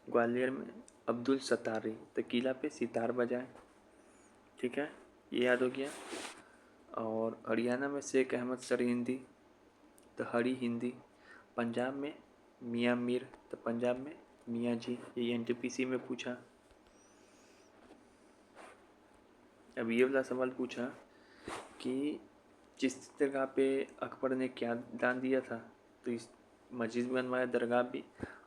ग्वालियर में अब्दुल सतारी। तो किला पे सितार बजाए। ठीक है, ये याद हो गया। और हरियाणा में शेख अहमद सरहिंदी, तो हरी हिंदी। पंजाब में मियाँ मीर, तो पंजाब में मियाँ जी। ये एनटीपीसी में पूछा। अब ये वाला सवाल पूछा कि जिस जगह पे अकबर ने क्या दान दिया था, तो इस मस्जिद बनवाया, दरगाह भी,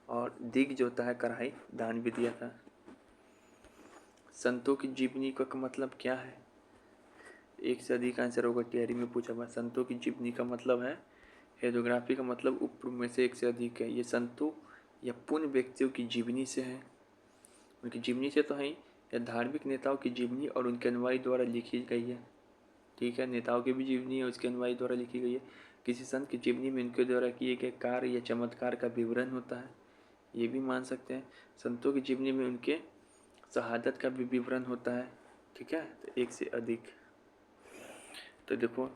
और दिग जो होता है कढ़ाई दान भी दिया था। संतों की जीवनी का मतलब क्या है? एक से अधिक आंसर होगा, तैयारी में पूछा हुआ। संतों की जीवनी का मतलब है, हेडोग्राफी का मतलब ऊपर में से एक से अधिक है। ये संतों या पुण्य व्यक्तियों की जीवनी से है, उनकी जीवनी से तो है ही, या धार्मिक नेताओं की जीवनी और उनके अनुयायी द्वारा लिखी गई है। ठीक है, नेताओं की भी जीवनी है, उसके अनुयायी द्वारा लिखी गई है। किसी संत की जीवनी में उनके द्वारा किए गए कार्य या चमत्कार का विवरण होता है, ये भी मान सकते हैं। संतों की जीवनी में उनके शहादत का भी विवरण होता है। ठीक है, तो एक से अधिक। तो देखो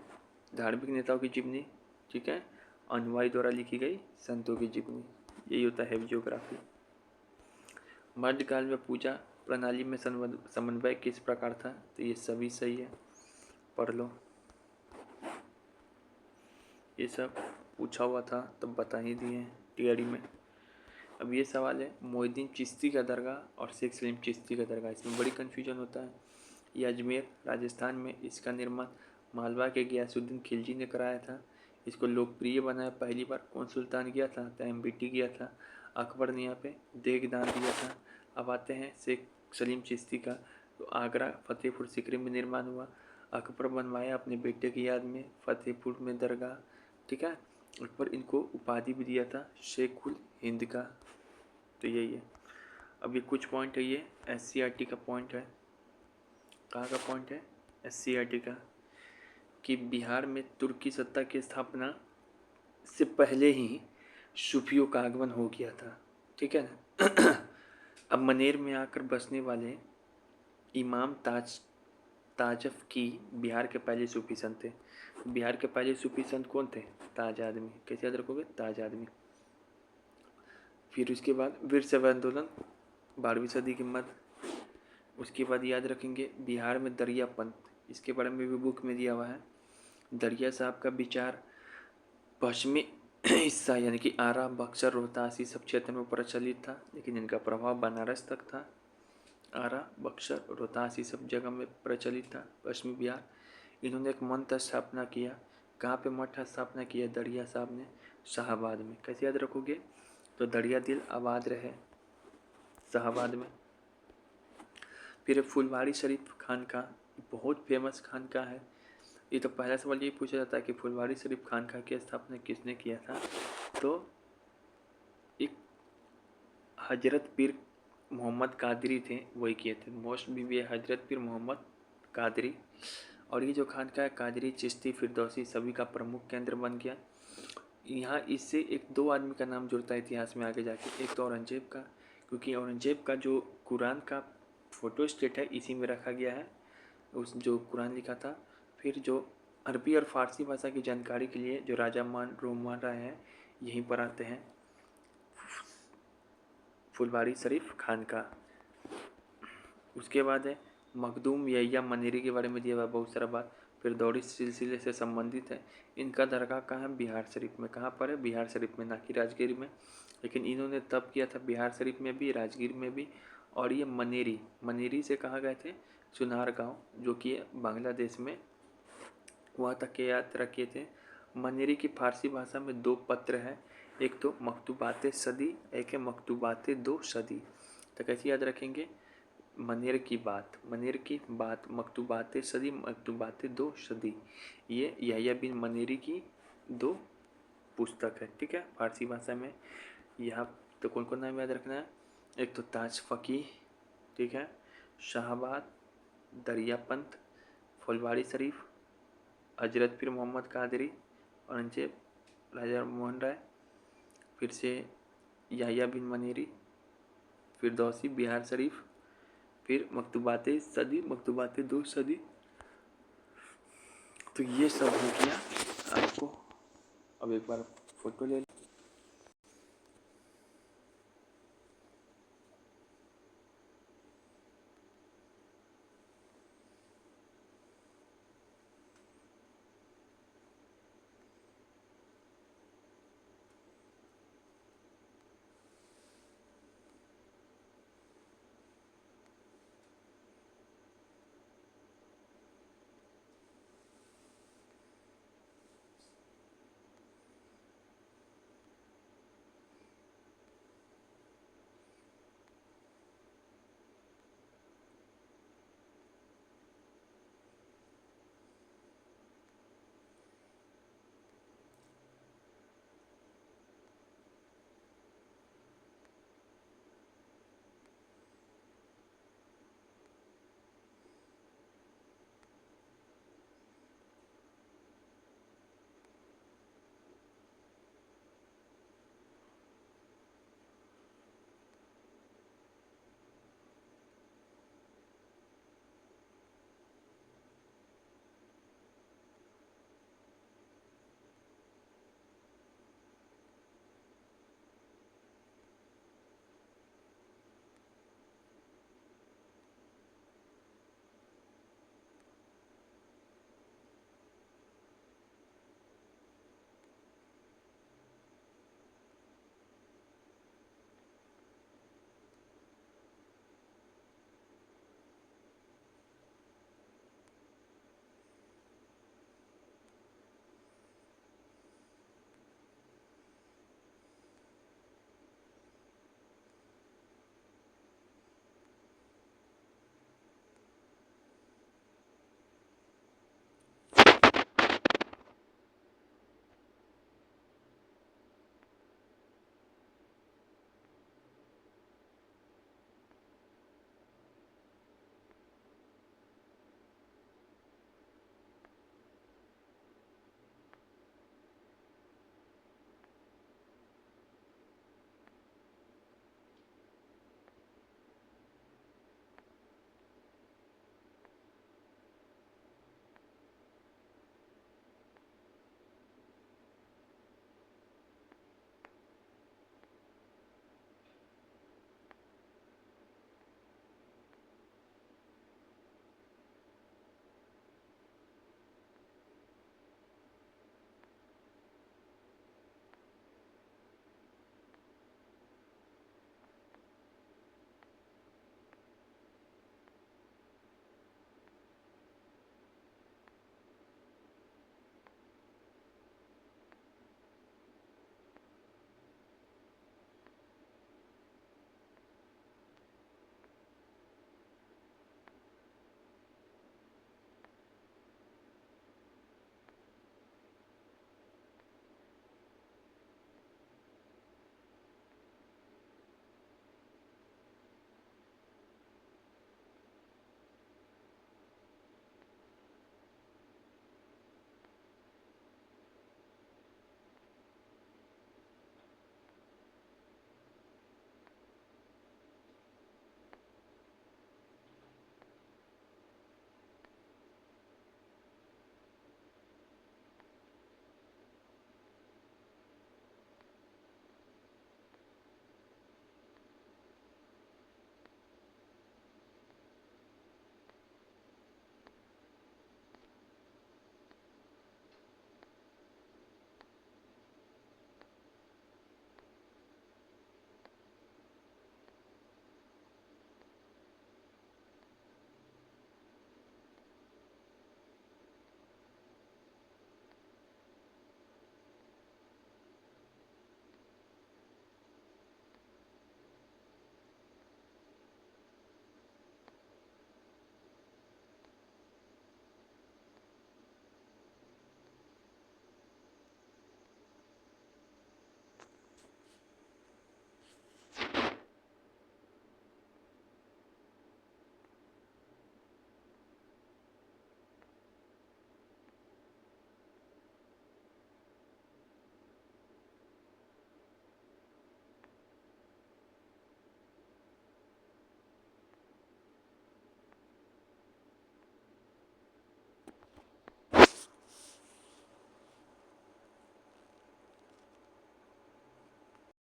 धार्मिक नेताओं की जीवनी, ठीक है, अनुयायी द्वारा लिखी गई संतों की जीवनी, यही होता है जियोग्राफी। मध्यकाल में पूजा प्रणाली में समन्वय किस प्रकार था? तो ये सभी सही है, पढ़ लो। ये सब पूछा हुआ था तब बता ही दिए हैं तैयारी में। अब ये सवाल है मोइनुद्दीन चिश्ती का दरगाह और शेख सलीम चिश्ती का दरगाह, इसमें बड़ी कन्फ्यूजन होता है। ये अजमेर राजस्थान में, इसका निर्माण मालवा के गयासुद्दीन खिलजी ने कराया था। इसको लोकप्रिय बनाया पहली बार कौन सुल्तान किया था? तो एमबीटी किया था। अकबर ने यहाँ पे देग दान दिया था। अब आते हैं शेख सलीम चिश्ती का, तो आगरा फतेहपुर सीकरी में निर्माण हुआ। अकबर बनवाया अपने बेटे की याद में फतेहपुर में दरगाह। ठीक है, उस पर इनको उपाधि भी दिया था शेखुल हिंद का। तो यही है। अब ये कुछ पॉइंट है, ये SCERT का पॉइंट है। कहाँ का पॉइंट है? SCERT का, कि बिहार में तुर्की सत्ता की स्थापना से पहले ही सूफियों का आगमन हो गया था। ठीक है ना। अब मनेर में आकर बसने वाले इमाम ताजफ की बिहार के पहले सूफी संत थे। बिहार के पहले सूफी संत कौन थे? ताज आदमी। कैसे याद रखोगे? ताज आदमी। फिर उसके बाद वीर शैव आंदोलन 12वीं सदी के मध्य। उसके बाद याद रखेंगे बिहार में दरिया पंथ, इसके बारे में भी बुक में दिया हुआ है। दरिया साहब का विचार पश्चिमी हिस्सा यानी कि आरा, बक्सर, रोहतास इस सब क्षेत्र में प्रचलित था, लेकिन इनका प्रभाव बनारस तक था। आरा, बक्सर, रोहतास इस सब जगह में प्रचलित था, पश्चिमी बिहार। इन्होंने एक मठ स्थापना किया। कहाँ पे मठ स्थापना किया? दरिया साहब ने शाहाबाद में। कैसे याद रखोगे? तो दरिया दिल आबाद रहे शाहाबाद में। फिर फुलवारी शरीफ खानका, बहुत फेमस खानका है। ये तो पहला सवाल ये पूछा जाता है कि फुलवारी शरीफ खानका की स्थापना किसने किया था? तो एक हजरत पीर मोहम्मद कादरी थे, वही किए थे। मोस्ट भी हजरत पीर मोहम्मद कादरी। और ये जो खानका है कादरी, चिश्ती, फिरदौसी सभी का प्रमुख केंद्र बन गया। यहाँ इससे एक दो आदमी का नाम जुड़ता है इतिहास में आगे जाके। एक तो औरंगजेब का, क्योंकि औरंगजेब का जो कुरान का फोटो स्टेट है इसी में रखा गया है, उस जो कुरान लिखा था। फिर जो अरबी और फारसी भाषा की जानकारी के लिए जो राजा मान रोमान राय हैं, यहीं पर आते हैं। फुलवारी शरीफ खानका। उसके बाद है मखदूम यहिया मनेरी के बारे में दिया हुआ बहुत सारा बात। फिर दौड़ी सिलसिले से संबंधित है। इनका दरगाह कहाँ है? बिहार शरीफ में। कहाँ पर है? बिहार शरीफ में, ना कि राजगीर में। लेकिन इन्होंने तब किया था बिहार शरीफ में भी, राजगीर में भी। और ये मनेरी से कहाँ गए थे? सुनार गाँव, जो कि बांग्लादेश में, वहाँ तक की यात्रा किए थे। मनेरी की फारसी भाषा में दो पत्र हैं, एक तो मकतूबात सदी, एक है मकतूबात दो सदी। तो कैसे याद रखेंगे? मनेर की बात, मकतूबात सदी, मकतूबात दो सदी। ये यहया बिन मनेरी की दो पुस्तक है। ठीक है, फारसी भाषा में। यहाँ तो कौन कौन नाम याद रखना है? एक तो ताज फ़कीह, ठीक है, शाहाबाद, दरियापंथ, फुलवारी शरीफ, हजरत पीर मोहम्मद कादरी, औरंगजेब, राजा मोहन राय, फिर से यहया बिन मनेरी, फिरदौसी, बिहार शरीफ, फिर मकतूबात सदी, मकतूबात दो सदी। तो ये सब हो गया आपको। अब एक बार फोटो ले